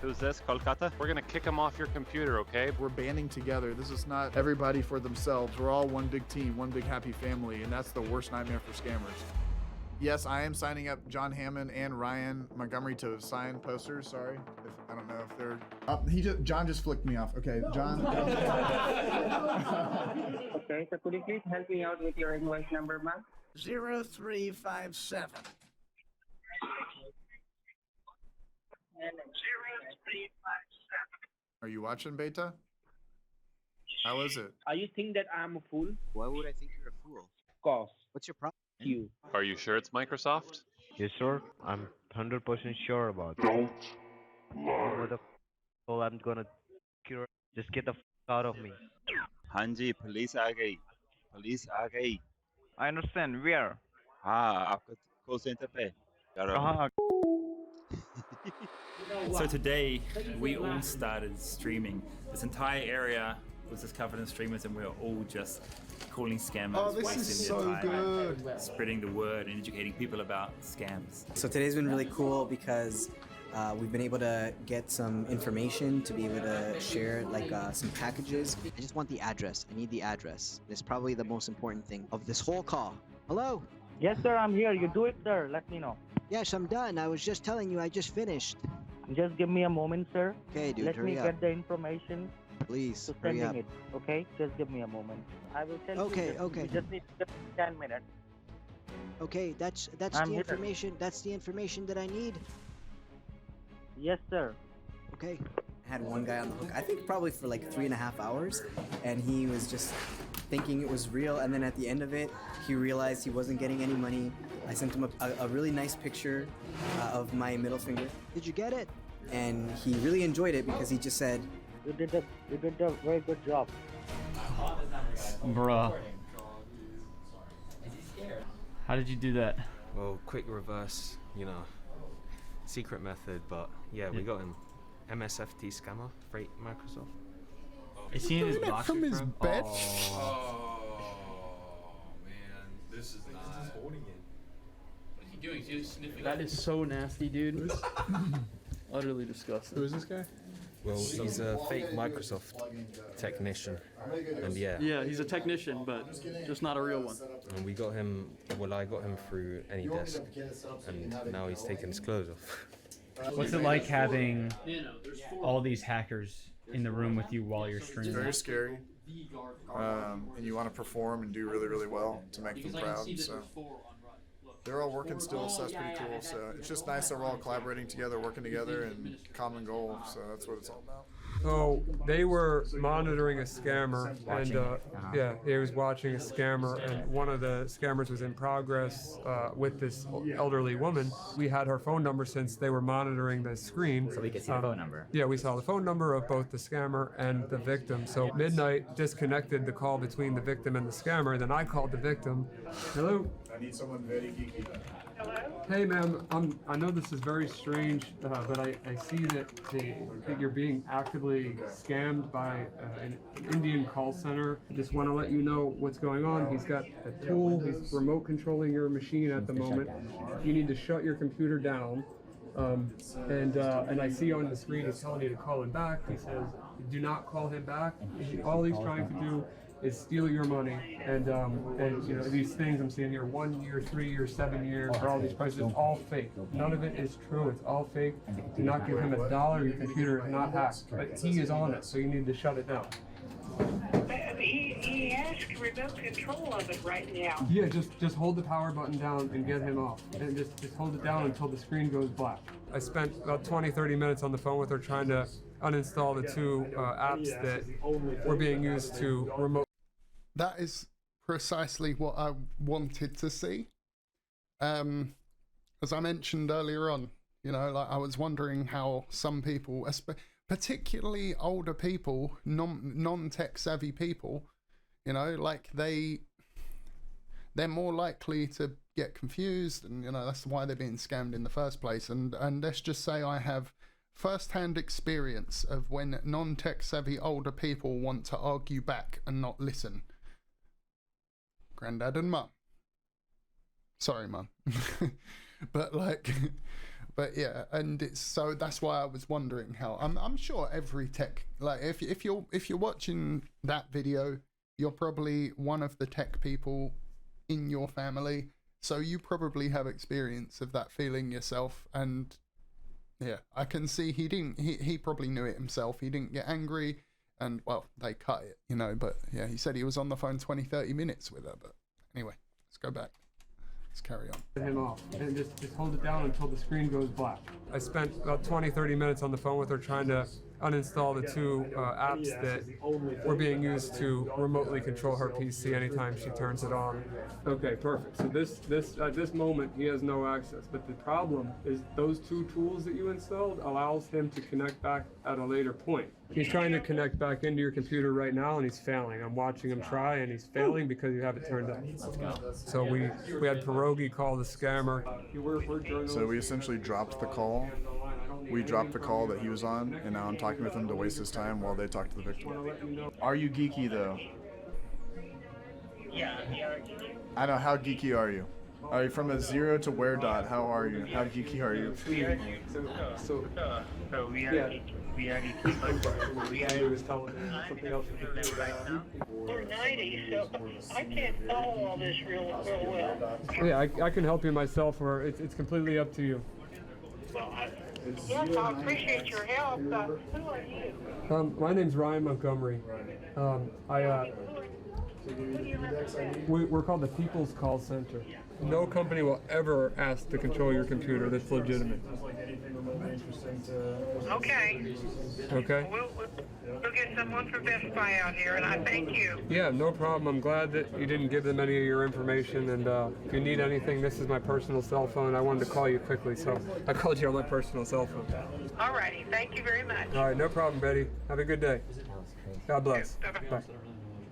Who's this, Kolkata? We're gonna kick them off your computer, okay? We're banding together. This is not everybody for themselves. We're all one big team, one big happy family, and that's the worst nightmare for scammers. Yes, I am signing up John Hammond and Ryan Montgomery to sign posters. Sorry, I don't know if they're. John just flicked me off. Okay, John. Okay, so could you please help me out with your invoice number, ma'am? 0357. 0357. Are you watching, Beta? How is it? Are you think that I'm a fool? Why would I think you're a fool? Cause. What's your problem? You. Are you sure it's Microsoft? Yes, sir. I'm 100% sure about it. Don't lie. I'm gonna cure. Just get the f out of me. Hanji, police आ गई. Police आ गई. I understand. Where? हाँ, आपका call center पे. So today we all started streaming. This entire area was just covered in streamers, and we were all just calling scammers, Oh, this is wasting so their time, good. spreading the word and educating people about scams. So today's been really cool because we've been able to get some information to be able to share like some packages. I just want the address. I need the address. It's probably the most important thing of this whole call. Hello? Yes, sir, I'm here. You do it, sir. Let me know. Yes, I'm done. I was just telling you I just finished. Just give me a moment, sir. Okay, dude, Let me hurry up. get the information Please, to hurry sending up. it. Okay, just give me a moment. I will tell Okay, you. okay. You just need to give me 10 minutes. Okay, that's I'm the here. information. That's the information that I need. Yes, sir. Okay. Had one guy on the hook, I think probably for like 3.5 hours, and he was just thinking it was real, and then at the end of it, he realized he wasn't getting any money. I sent him a really nice picture of my middle finger. Did you get it? And he really enjoyed it because he just said, You did a very good job. Bruh. How did you do that? Well, quick reverse, you know, secret method, but yeah, we got him. MSFT scammer, freight Microsoft. Is he in his boxers, from his bro? bed? Oh man, this is not. Holding it. What is he doing? Is he sniffing? That is so nasty, dude. Utterly disgusting. Who is this guy? Well, he's a fake Microsoft technician, and yeah. Yeah, he's a technician, but just not a real one. And we got him. Well, I got him through AnyDesk, and now he's taking his clothes off. What's it like having all these hackers in the room with you while you're It's streaming? very scary, and you want to perform and do really, really well to make them proud. So they're all working still, so that's pretty cool. So it's just nice that we're all collaborating together, working together, and common goal. So that's what it's all about. So they were monitoring a scammer, and yeah, he was watching a scammer, and one of the scammers was in progress with this elderly woman. We had her phone number since they were monitoring the screen. So we could see the phone number. Yeah, we saw the phone number of both the scammer and the victim. So midnight disconnected the call between the victim and the scammer. Then I called the victim. Hello. I need someone very geeky. Hey, ma'am. I know this is very strange, but I see that you're being actively scammed by an Indian call center. I just want to let you know what's going on. He's got a tool. He's remote controlling your machine at the moment. You need to shut your computer down. And I see on the screen he's telling you to call him back. He says, do not call him back. All he's trying to do is steal your money, and you know, these things I'm seeing here, 1 year, 3 years, 7 years, for all these prices, it's all fake. None of it is true. It's all fake. Do not give him $1. Your computer is not hacked, but he is on it, so you need to shut it down. He has remote control of it right now. Yeah, just hold the power button down and get him off, and just hold it down until the screen goes black. I spent about 20-30 minutes on the phone with her trying to uninstall the two apps that were being used to remote. That is precisely what I wanted to see. As I mentioned earlier on, you know, like I was wondering how some people, particularly older people, non-tech savvy people, you know, like they're more likely to get confused, and you know that's why they're being scammed in the first place. And let's just say I have first-hand experience of when non-tech savvy older people want to argue back and not listen. Granddad and mum. Sorry, mum. But like, but yeah, and it's so that's why I was wondering how I'm sure every tech, like if you're watching that video, you're probably one of the tech people in your family, so you probably have experience of that feeling yourself. And yeah, I can see he probably knew it himself. He didn't get angry. And well, they cut it, you know, but yeah, he said he was on the phone 20-30 minutes with her. But anyway, let's go back. Let's carry on. Get him off, and just hold it down until the screen goes black. I spent about 20-30 minutes on the phone with her trying to uninstall the two apps that were being used to remotely control her PC anytime she turns it on. Okay, perfect. So this at this moment he has no access, but the problem is those two tools that you installed allows him to connect back at a later point. He's trying to connect back into your computer right now, and he's failing. I'm watching him try, and he's failing because you have it turned on. Let's go. So we had Pierogi call the scammer. So we essentially dropped the call. We dropped the call that he was on, and now I'm talking with him to waste his time while they talk to the victim. Are you geeky though? Yeah. I know. How geeky are you? Are you from a 0 to where dot? How are you? How geeky are you? We are We're 90, so I can't follow all this real well. Yeah, I can help you myself, or it's completely up to you. Well, Yes, I appreciate your help. Who are you? My name's Ryan Montgomery. We're called the People's Call Center. No company will ever ask to control your computer that's legitimate. Okay. Okay? We'll get someone from Best Buy out here, and I thank you. Yeah, no problem. I'm glad that you didn't give them any of your information. And if you need anything, this is my personal cell phone. I wanted to call you quickly, so I called you on my personal cell phone. All righty. Thank you very much. All right, no problem, Betty. Have a good day. God bless. Bye.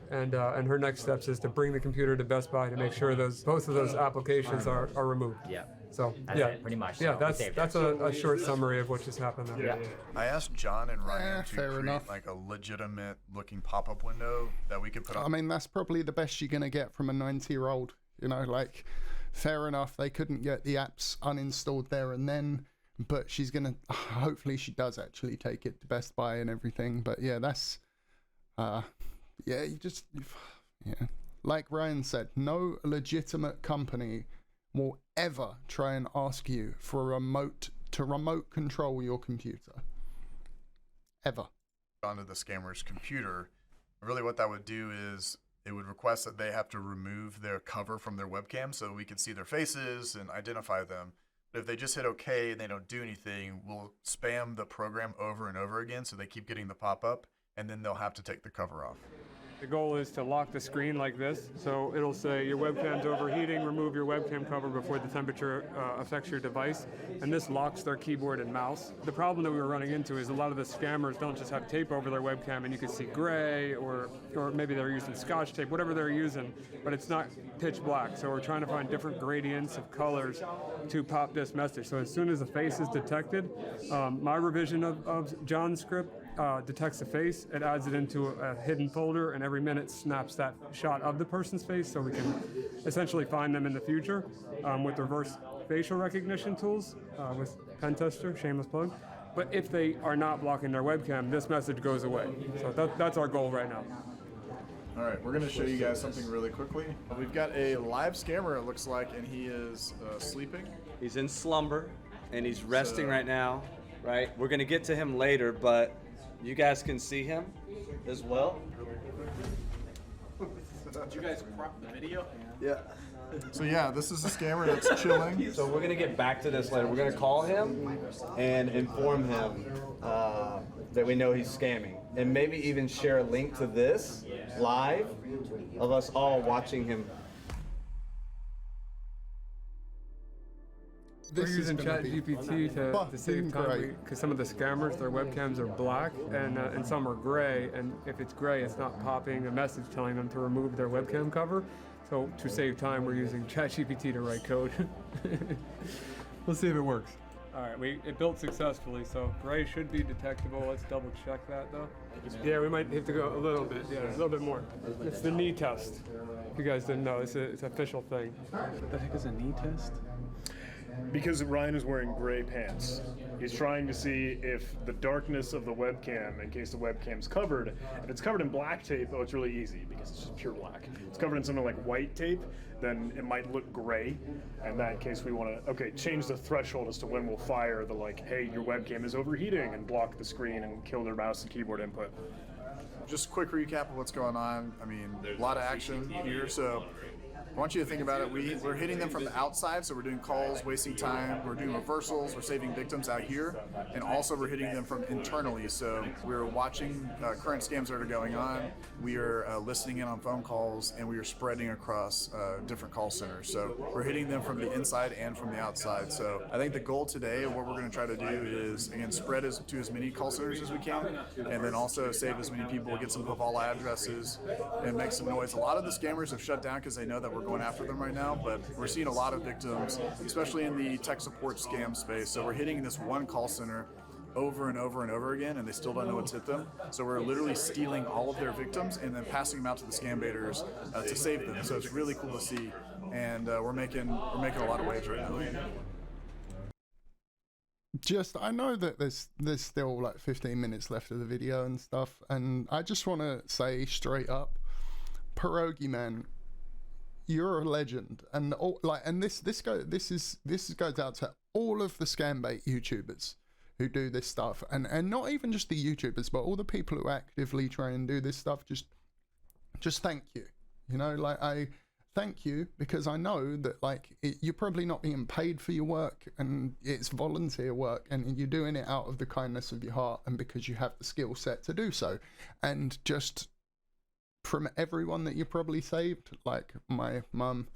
And her next steps is to bring the computer to Best Buy to make sure both of those applications are removed. Yeah. So That's yeah, it, pretty much. Yeah, So that's a short summary of what just happened there. Yeah. I asked John and Ryan to fair create enough. like a legitimate looking pop-up window that we could put on. I mean, that's probably the best you're going to get from a 90-year-old. You know, like, fair enough, they couldn't get the apps uninstalled there and then, but she's going to, hopefully she does actually take it to Best Buy and everything. But yeah, that's, yeah, yeah. Like Ryan said, no legitimate company will ever try and ask you for a remote to remote control your computer. Ever. Onto the scammer's computer. Really what that would do is it would request that they have to remove their cover from their webcam so we can see their faces and identify them. But if they just hit OK and they don't do anything, we'll spam the program over and over again so they keep getting the pop-up, and then they'll have to take the cover off. The goal is to lock the screen like this, so it'll say your webcam's overheating, remove your webcam cover before the temperature affects your device, and this locks their keyboard and mouse. The problem that we were running into is a lot of the scammers don't just have tape over their webcam and you can see gray, or maybe they're using Scotch tape, whatever they're using, but it's not pitch black, so we're trying to find different gradients of colors to pop this message. So as soon as a face is detected, my revision of John's script detects the face, it adds it into a hidden folder, and every minute snaps that shot of the person's face so we can essentially find them in the future with reverse facial recognition tools with Pen Tester, shameless plug. But if they are not blocking their webcam, this message goes away. So that's our goal right now. All right, we're going to show you guys something really quickly. We've got a live scammer, it looks like, and he is sleeping. He's in slumber, and he's resting right now, right? We're going to get to him later, but you guys can see him as well. Did you guys crop the video? Yeah. So yeah, this is a scammer that's chilling. So we're going to get back to this later. We're going to call him and inform him that we know he's scamming. And maybe even share a link to this live of us all watching him. We're using ChatGPT to save time because some of the scammers, their webcams are black and some are gray. And if it's gray, it's not popping a message telling them to remove their webcam cover. So to save time, we're using ChatGPT to write code. We'll see if it works. All right, it built successfully, so gray should be detectable. Let's double check that though. Yeah, we might have to go a little bit. Yeah, a little bit more. It's the knee test. If you guys didn't know, it's an official thing. What the heck is a knee test? Because Ryan is wearing gray pants. He's trying to see if the darkness of the webcam, in case the webcam's covered, if it's covered in black tape, oh, it's really easy because it's just pure black. If it's covered in something like white tape, then it might look gray. In that case, we want to, change the threshold as to when we'll fire the, hey, your webcam is overheating, and block the screen and kill their mouse and keyboard input. Just a quick recap of what's going on. I mean, a lot of action here, so I want you to think about it. We're hitting them from the outside, so we're doing calls, wasting time. We're doing reversals. We're saving victims out here. And also we're hitting them from internally. So we're watching current scams that are going on. We are listening in on phone calls, and we are spreading across different call centers. So we're hitting them from the inside and from the outside. So I think the goal today of what we're going to try to do is, again, spread to as many call centers as we can, and then also save as many people, get some Havala addresses, and make some noise. A lot of the scammers have shut down because they know that we're going after them right now, but we're seeing a lot of victims, especially in the tech support scam space. So we're hitting this one call center over and over and over again, and they still don't know what's hit them. So we're literally stealing all of their victims and then passing them out to the scam baiters to save them. So it's really cool to see, and we're making a lot of waves right now. I know that there's still like 15 minutes left of the video and stuff, and I just want to say straight up, Pierogi Man, you're a legend, and this goes out to all of the scam bait YouTubers who do this stuff, and not even just the YouTubers, but all the people who actively try and do this stuff, just thank you. You know, like, I thank you because I know that, like, you're probably not being paid for your work, and it's volunteer work, and you're doing it out of the kindness of your heart and because you have the skill set to do so. And just from everyone that you probably saved, like my mum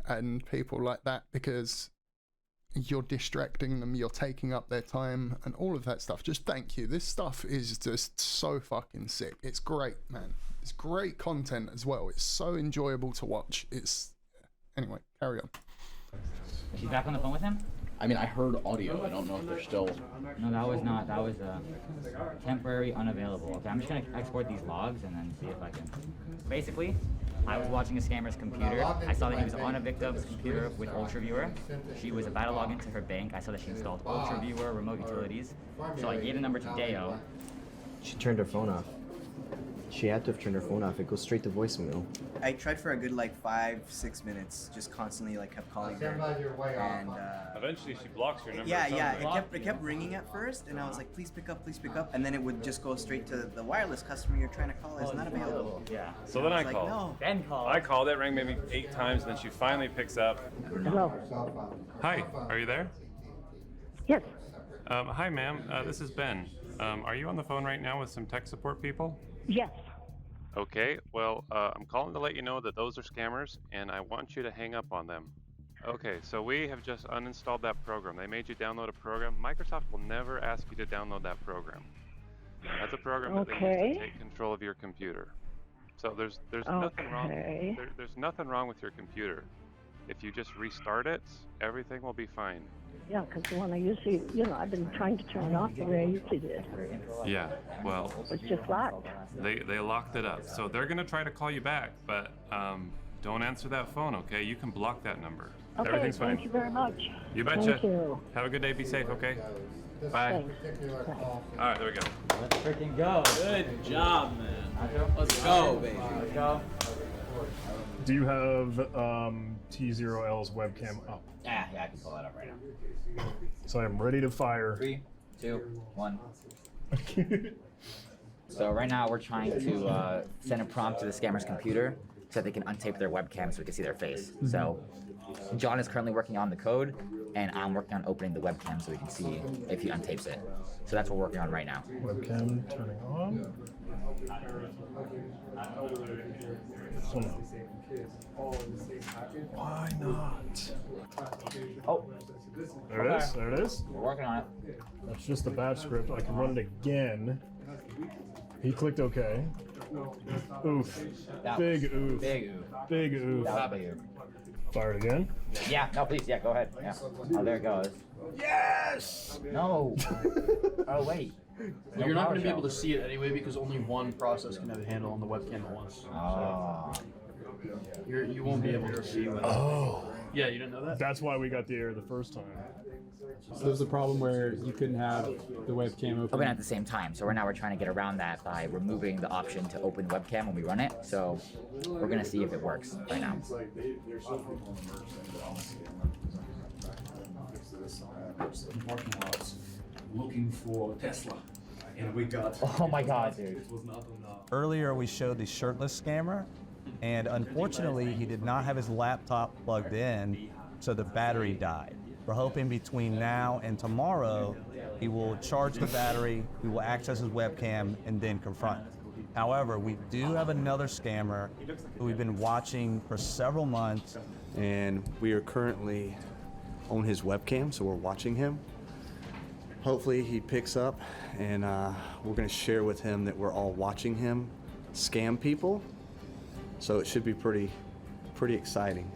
and people like that, because you're distracting them, you're taking up their time and all of that stuff. Just thank you. This stuff is just so fucking sick. It's great, man. It's great content as well. It's so enjoyable to watch. Anyway, carry on. She's back on the phone with him? I mean, I heard audio. I don't know if they're still... No, that was not. That was temporary unavailable. Okay, I'm just going to export these logs and then see if I can... Basically, I was watching a scammer's computer. I saw that he was on a victim's computer with UltraViewer. She was about to log into her bank. I saw that she installed UltraViewer, remote utilities. So I gave the number to Deo. She turned her phone off. She had to have turned her phone off. It goes straight to voicemail. I tried for a good like 5-6 minutes, just constantly like kept calling her. And eventually she blocks your number. Yeah. It kept ringing at first, and I was like, please pick up, and then it would just go straight to the wireless customer you're trying to call is not available. Yeah. So then I was called. Like, no. Ben called. I called it, rang maybe 8 times, and then she finally picks up. Hello. Hi, are you there? Yes. Hi, ma'am. This is Ben. Are you on the phone right now with some tech support people? Yes. Okay, well, I'm calling to let you know that those are scammers, and I want you to hang up on them. Okay, so we have just uninstalled that program. They made you download a program. Microsoft will never ask you to download that program. That's a program that they use to take control of your computer. So there's nothing wrong. There's nothing wrong with your computer. If you just restart it, everything will be fine. Yeah, because the one I usually, I've been trying to turn it off the way I usually did. Yeah, well, It's just locked. they locked it up. So they're gonna try to call you back, but don't answer that phone, okay? You can block that number. Okay, Everything's fine. thank you very much. You betcha. Thank you. Have a good day. Be safe, okay? Bye. All right, there we go. Let's freaking go. Good job, man. Let's go, baby. Let's go. Do you have T0L's webcam up? Yeah, I can pull that up right now. So I'm ready to fire. 3, 2, 1. So right now we're trying to send a prompt to the scammer's computer so that they can untape their webcam so we can see their face. So John is currently working on the code, and I'm working on opening the webcam so we can see if he untapes it. So that's what we're working on right now. Webcam turning on. Why not? Oh. There it is. There it is. We're working on it. That's just the batch script. I can run it again. He clicked OK. Oof. Big oof. Big oof. Big oof. That was big oof. Fire it again. Yeah, no, please, yeah, go ahead. Yeah. Oh, there it goes. Yes! No. Oh, wait. Well, you're not going to be able to see it anyway because only one process can have a handle on the webcam at once. Oh. So you won't be able to see when. Oh. Yeah, you didn't know that? That's why we got the error the first time. So there's a problem where you couldn't have the webcam open at the same time. So we're trying to get around that by removing the option to open the webcam when we run it. So we're gonna see if it works right now. Looking for Tesla, and we got. Oh my God, dude! It was not on Earlier we showed the shirtless scammer, and unfortunately he did not have his laptop plugged in, so the battery died. We're hoping between now and tomorrow he will charge the battery, we will access his webcam, and then confront. However, we do have another scammer who we've been watching for several months. And we are currently on his webcam, so we're watching him. Hopefully he picks up, and we're gonna share with him that we're all watching him scam people. So it should be pretty exciting.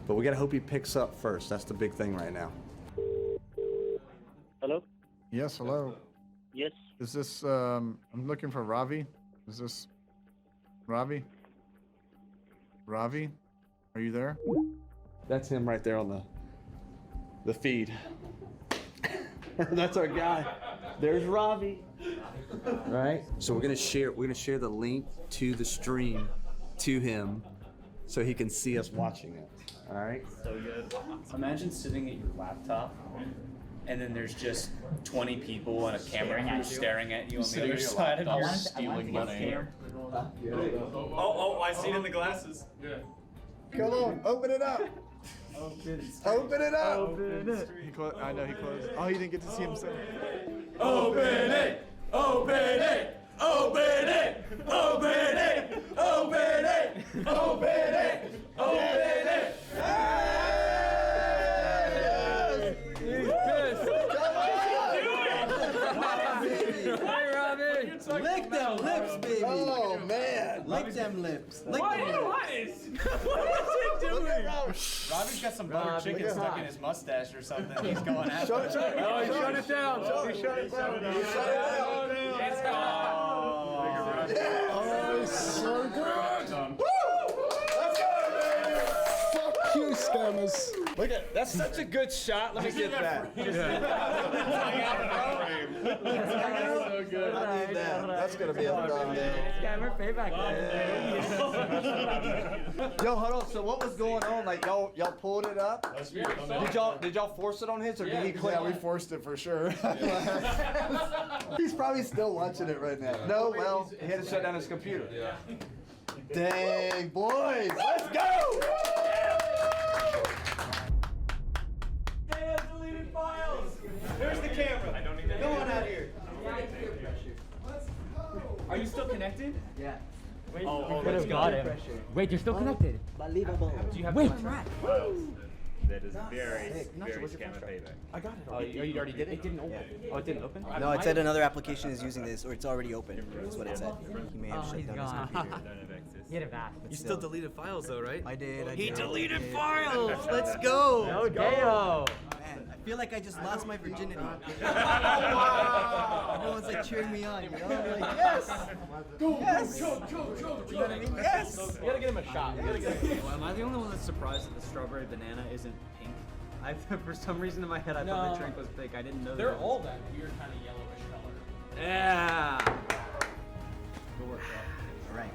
But we gotta hope he picks up first. That's the big thing right now. Hello? Yes, hello. Yes. Is this, I'm looking for Ravi. Is this Ravi? Ravi? Are you there? That's him right there on the feed. That's our guy. There's Ravi. Right? So we're gonna share the link to the stream to him so he can see us watching it. All right? So good. Imagine sitting at your laptop and then there's just 20 people and a camera crew staring at you on the Sitting other in your side of lap. you. Stealing money. Oh, I see it in the glasses. Yeah. Come on, open it up. Open it up. Open it. I know he closed. Oh, he didn't get to see himself. Open it! Open it! Open it! Open it! Open it! Open it! Open it! He's pissed. Hey, Robbie. Lick them lips, baby. Oh, man. Lick them lips. Lick What them is lips. what is it doing? Robbie's got some butter Robbie, chicken look at stuck that. in his mustache or something. He's going after Shut it. it down. Oh, he shut it down. He shut it down. He shut it down. It's gone. Oh, it's so good. Let's go, baby. Fuck you, scammers. Look at that's such a good shot. Let me get that. So good. I need that. That's gonna be a thumbnail. Scammer payback. Yo, hold on. So what was going on? Like y'all pulled it up? Did y'all force it on his or did he click? Yeah, we forced it for sure. He's probably still watching it right now. No, well, he had to shut down his computer. Yeah. Dang, boys, let's go! They have deleted files. There's the camera. I don't need that. Go on out here. Are you still connected? Yeah. Wait, Let's got him. Wait, you're still connected. Unbelievable. Do you have Wait. That is very, very scammer payback. I got it. Oh, you already did it? It didn't open. Oh, it didn't open? No, it said another application is using this, or it's already open. That's what it said. He may have Oh, shut he's down gone. his computer. Get it back. But You still deleted files though, right? I did. He deleted did. files. Let's go. No Deo. Man, I feel like I just lost my virginity. Everyone's like cheering me on, you know? They're like, yes! Yes! You know what I mean? Yes! You gotta get him a shot. You gotta get him. Well, am I the only one that's surprised that the strawberry banana isn't pink? For some reason in my head I thought the drink was pink. I didn't know They're that. all that weird kind of yellowish color. Yeah. Good work, bro. All right.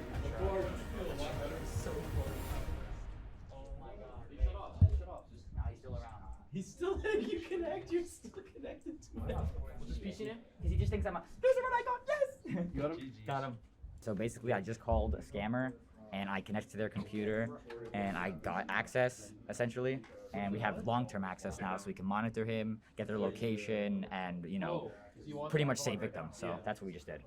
He's still there. You connect. You're still connected to him. Just PC him? Because he just thinks I'm a PC when I go, yes! You got him? Got him. So basically, I just called a scammer, and I connected to their computer, and I got access, essentially. And we have long-term access now, so we can monitor him, get their location, and, you know, pretty much save victims. So that's what we just did.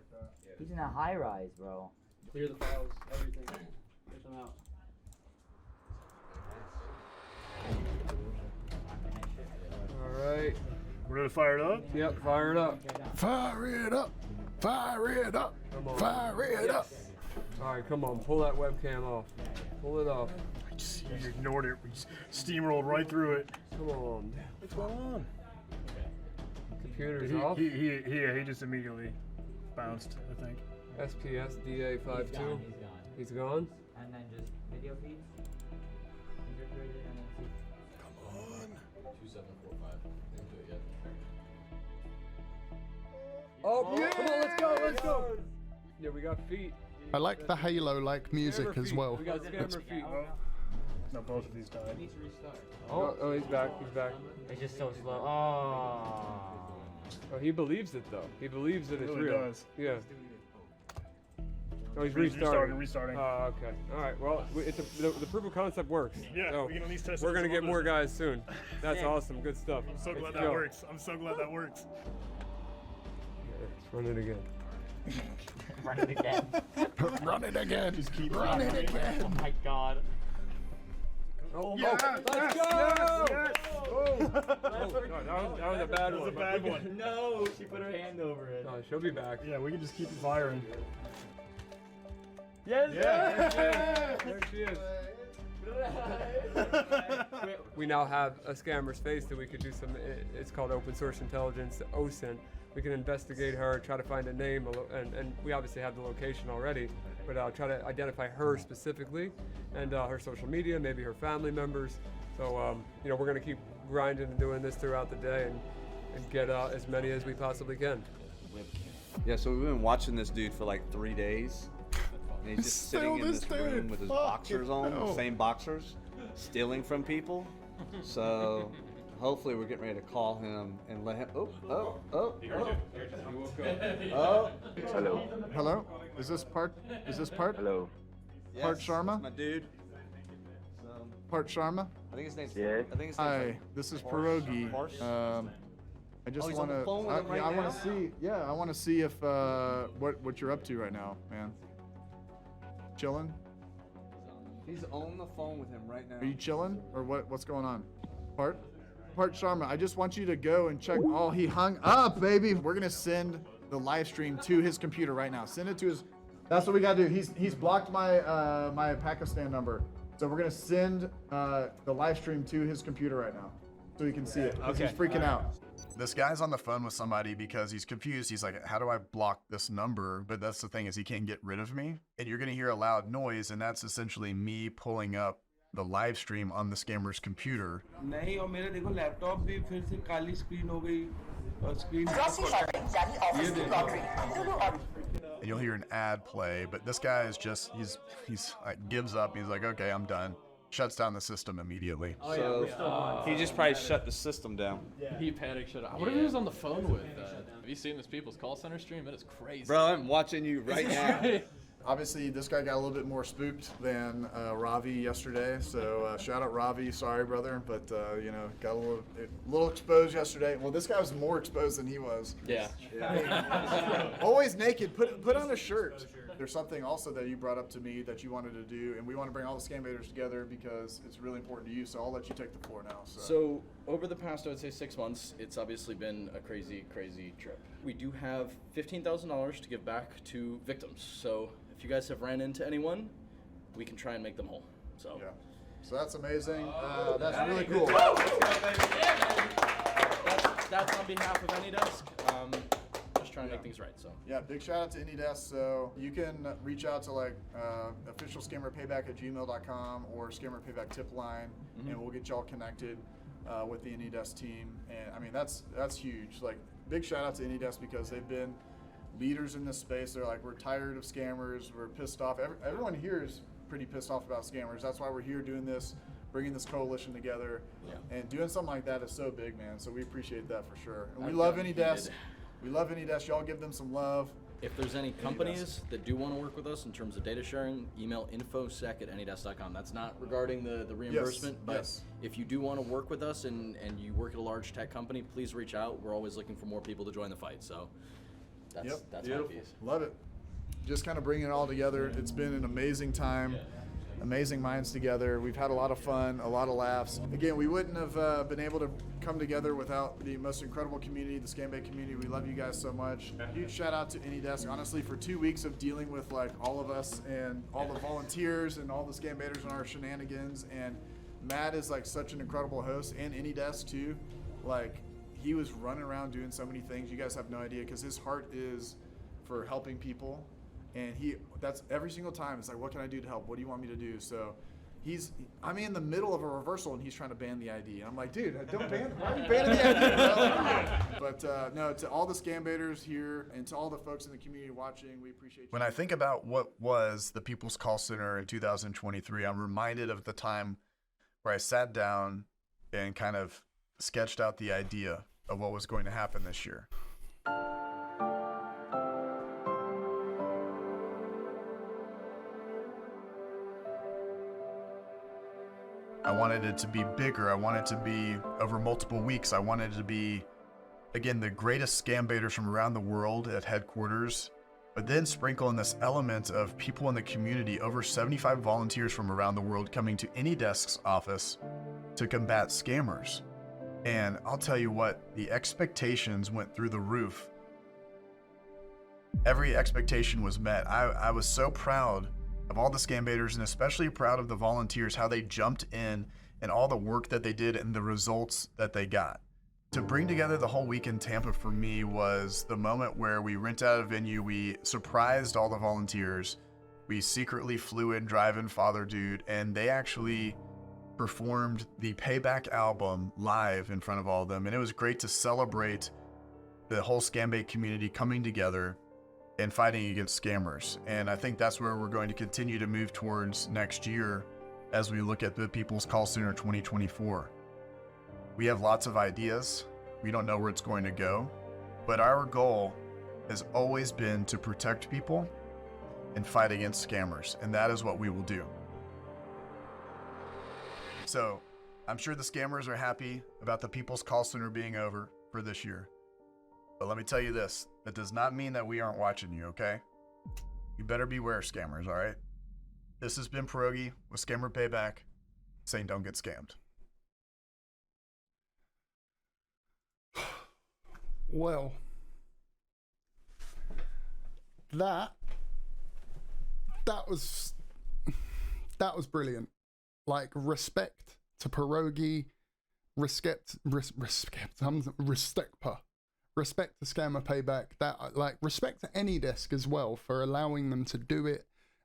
He's in a high-rise, bro. Clear the files, everything. Get them out. All right. We're gonna fire it up? Yep, fire it up. Fire it up. Fire it up. Come on. Fire it up. All right, come on, pull that webcam off. Pull it off. You ignored it. We just steamrolled right through it. Come on. What's going on? Computer's off. He just immediately bounced, I think. SPS DA52. He's gone. And then just video feeds. Come on. 2745. Didn't do it yet. Oh, yeah! Come on, let's go, let's go! Yeah, we got feet. I like the Halo-like music Scammer as feet. well. We got It's- scammer feet. No, both of these died. Oh, he's back, he's back. It's just so slow. Oh. Oh, he believes it though. He believes that He it's really real. does. Yeah. Oh, he's Restarting, restarting. restarting. Oh, okay. All right. Well, the proof of concept works. Yeah, So we can at least test it we're with gonna some get more others. guys soon. That's awesome. Good stuff. I'm so glad Let's that go. works. I'm so glad that works. Let's run it again. Run it again. Run it again. Just keep Run it again. Oh my god. Oh, Yes, let's yes, go! yes. Oh, no, that was a bad one. That was a bad one. No, she put her hand over it. No, she'll be back. Yeah, we can just keep firing. Yes, Yeah, there she is. We now have a scammer's face that we could do some. It's called open source intelligence, OSINT. We can investigate her, try to find a name, and we obviously have the location already, but try to identify her specifically and her social media, maybe her family members. So you know, we're gonna keep grinding and doing this throughout the day and get as many as we possibly can. Yeah, so we've been watching this dude for like 3 days. And he's just Still sitting in this this room dude. with his Fuck boxers on, hell. the same boxers, stealing from people. So hopefully we're getting ready to call him and let him. Oh. Hello. Is this Part? Hello. Part Sharma. My dude. Part Sharma. I think his name's. Yeah. I think his name's. Hi, this is Pierogi. I just he's on want the phone with him right I want now? to see. Yeah, I want to see if what you're up to right now, man. Chilling? He's on the phone with him right now. Are you chilling or what's going on? Part Sharma, I just want you to go and check. Oh, he hung up, baby. We're gonna send the live stream to his computer right now. Send it to his. That's what we gotta do. He's blocked my my Pakistan number, so we're gonna send the live stream to his computer right now, so he can see it. 'Cause he's freaking out. This guy's on the phone with somebody because he's confused. He's like, how do I block this number? But that's the thing, is he can't get rid of me. And you're gonna hear a loud noise, and that's essentially me pulling up the live stream on the scammer's computer. नहीं और मेरा देखो laptop भी फिर से काली screen हो गई और screen And you'll hear an ad play, but this guy is just, he's like gives up. He's like, okay, I'm done. Shuts down the system immediately. So he just probably shut the system down. He panicked shut out. What if he was on the phone with? Have you seen this people's call center stream? It is crazy. Bro, I'm watching you right now. Obviously, this guy got a little bit more spooked than Ravi yesterday. So shout out Ravi. Sorry, brother, but you know, got a little exposed yesterday. Well, this guy was more exposed than he was. Yeah. Always naked. Put on a shirt. There's something also that you brought up to me that you wanted to do, and we want to bring all the scam baiters together because it's really important to you. So I'll let you take the floor now. So over the past, I would say 6 months, it's obviously been a crazy, crazy trip. We do have $15,000 to give back to victims. So if you guys have ran into anyone, we can try and make them whole. So yeah. So that's amazing. That's really cool. That's on behalf of AnyDesk. Just trying to make things right. So yeah, big shout out to AnyDesk. So you can reach out to like official scammerpayback@gmail.com or scammer payback tip line, and we'll get y'all connected with the AnyDesk team. And I mean that's huge. Like big shout out to AnyDesk because they've been leaders in this space. They're like, we're tired of scammers. We're pissed off. Everyone here is pretty pissed off about scammers. That's why we're here doing this, bringing this coalition together, and doing something like that is so big, man. So we appreciate that for sure. And we love AnyDesk. We love AnyDesk. Y'all give them some love. if there's any companies that do want to work with us in terms of data sharing, email infosec@anydesk.com. That's not regarding the reimbursement, but if you do want to work with us and you work at a large tech company, please reach out. We're always looking for more people to join the fight. So that's my piece. Love it. Just kind of bringing it all together. It's been an amazing time. Amazing minds together. We've had a lot of fun, a lot of laughs. Again, we wouldn't have been able to come together without the most incredible community, the ScamBait community. We love you guys so much. Huge shout out to AnyDesk. Honestly, for 2 weeks of dealing with like all of us and all the volunteers and all the ScamBaiters and our shenanigans. And Matt is like such an incredible host, and AnyDesk too. Like he was running around doing so many things. You guys have no idea because his heart is for helping people. And that's every single time. It's like, what can I do to help? What do you want me to do? So I'm in the middle of a reversal and he's trying to ban the ID. And I'm like, dude, don't ban, why are you banning the ID? But no, to all the ScamBaiters here and to all the folks in the community watching, we appreciate you. When I think about what was the People's Call Center in 2023, I'm reminded of the time where I sat down and kind of sketched out the idea of what was going to happen this year. I wanted it to be bigger. I wanted it to be over multiple weeks. I wanted it to be, again, the greatest ScamBaiters from around the world at headquarters, but then sprinkle in this element of people in the community, over 75 volunteers from around the world coming to AnyDesk's office to combat scammers. And I'll tell you what, the expectations went through the roof. Every expectation was met. I was so proud of all the ScamBaiters, and especially proud of the volunteers, how they jumped in and all the work that they did and the results that they got. To bring together the whole week in Tampa for me was the moment where we rented out a venue, we surprised all the volunteers, we secretly flew in Drive-In Father Dude, and they actually performed the Payback album live in front of all of them. And it was great to celebrate the whole ScamBait community coming together and fighting against scammers. And I think that's where we're going to continue to move towards next year as we look at the People's Call Center 2024. We have lots of ideas. We don't know where it's going to go, but our goal has always been to protect people and fight against scammers, and that is what we will do. So I'm sure the scammers are happy about the People's Call Center being over for this year. But let me tell you this, that does not mean that we aren't watching you, okay? You better beware, scammers, all right? This has been Pierogi with Scammer Payback, saying don't get scammed. Well, that was brilliant. Like, respect to Pierogi, respect to Scammer Payback. That, like, respect to AnyDesk as well for allowing them to do it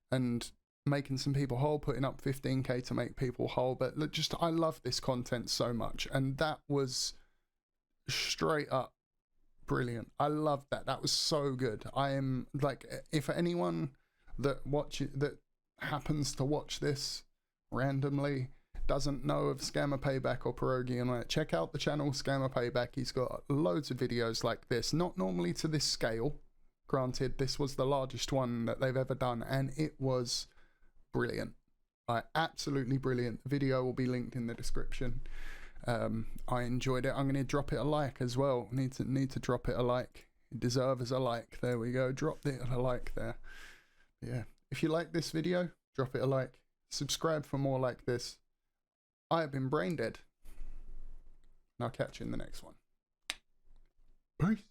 and making some people whole, putting up 15k to make people whole. But look, just, I love this content so much, and that was straight up brilliant. I love that. That was so good. I am like, if anyone that happens to watch this randomly doesn't know of Scammer Payback or Pierogi and that, check out the channel Scammer Payback. He's got loads of videos like this, not normally to this scale. Granted, this was the largest one that they've ever done, and it was brilliant. Absolutely brilliant. The video will be linked in the description. I enjoyed it. I'm going to drop it a like as well. Need to drop it a like. It deserves a like. There we go. Dropped it a like there. Yeah. If you like this video, drop it a like. Subscribe for more like this. I have been Brain Dead. And I'll catch you in the next one. Peace.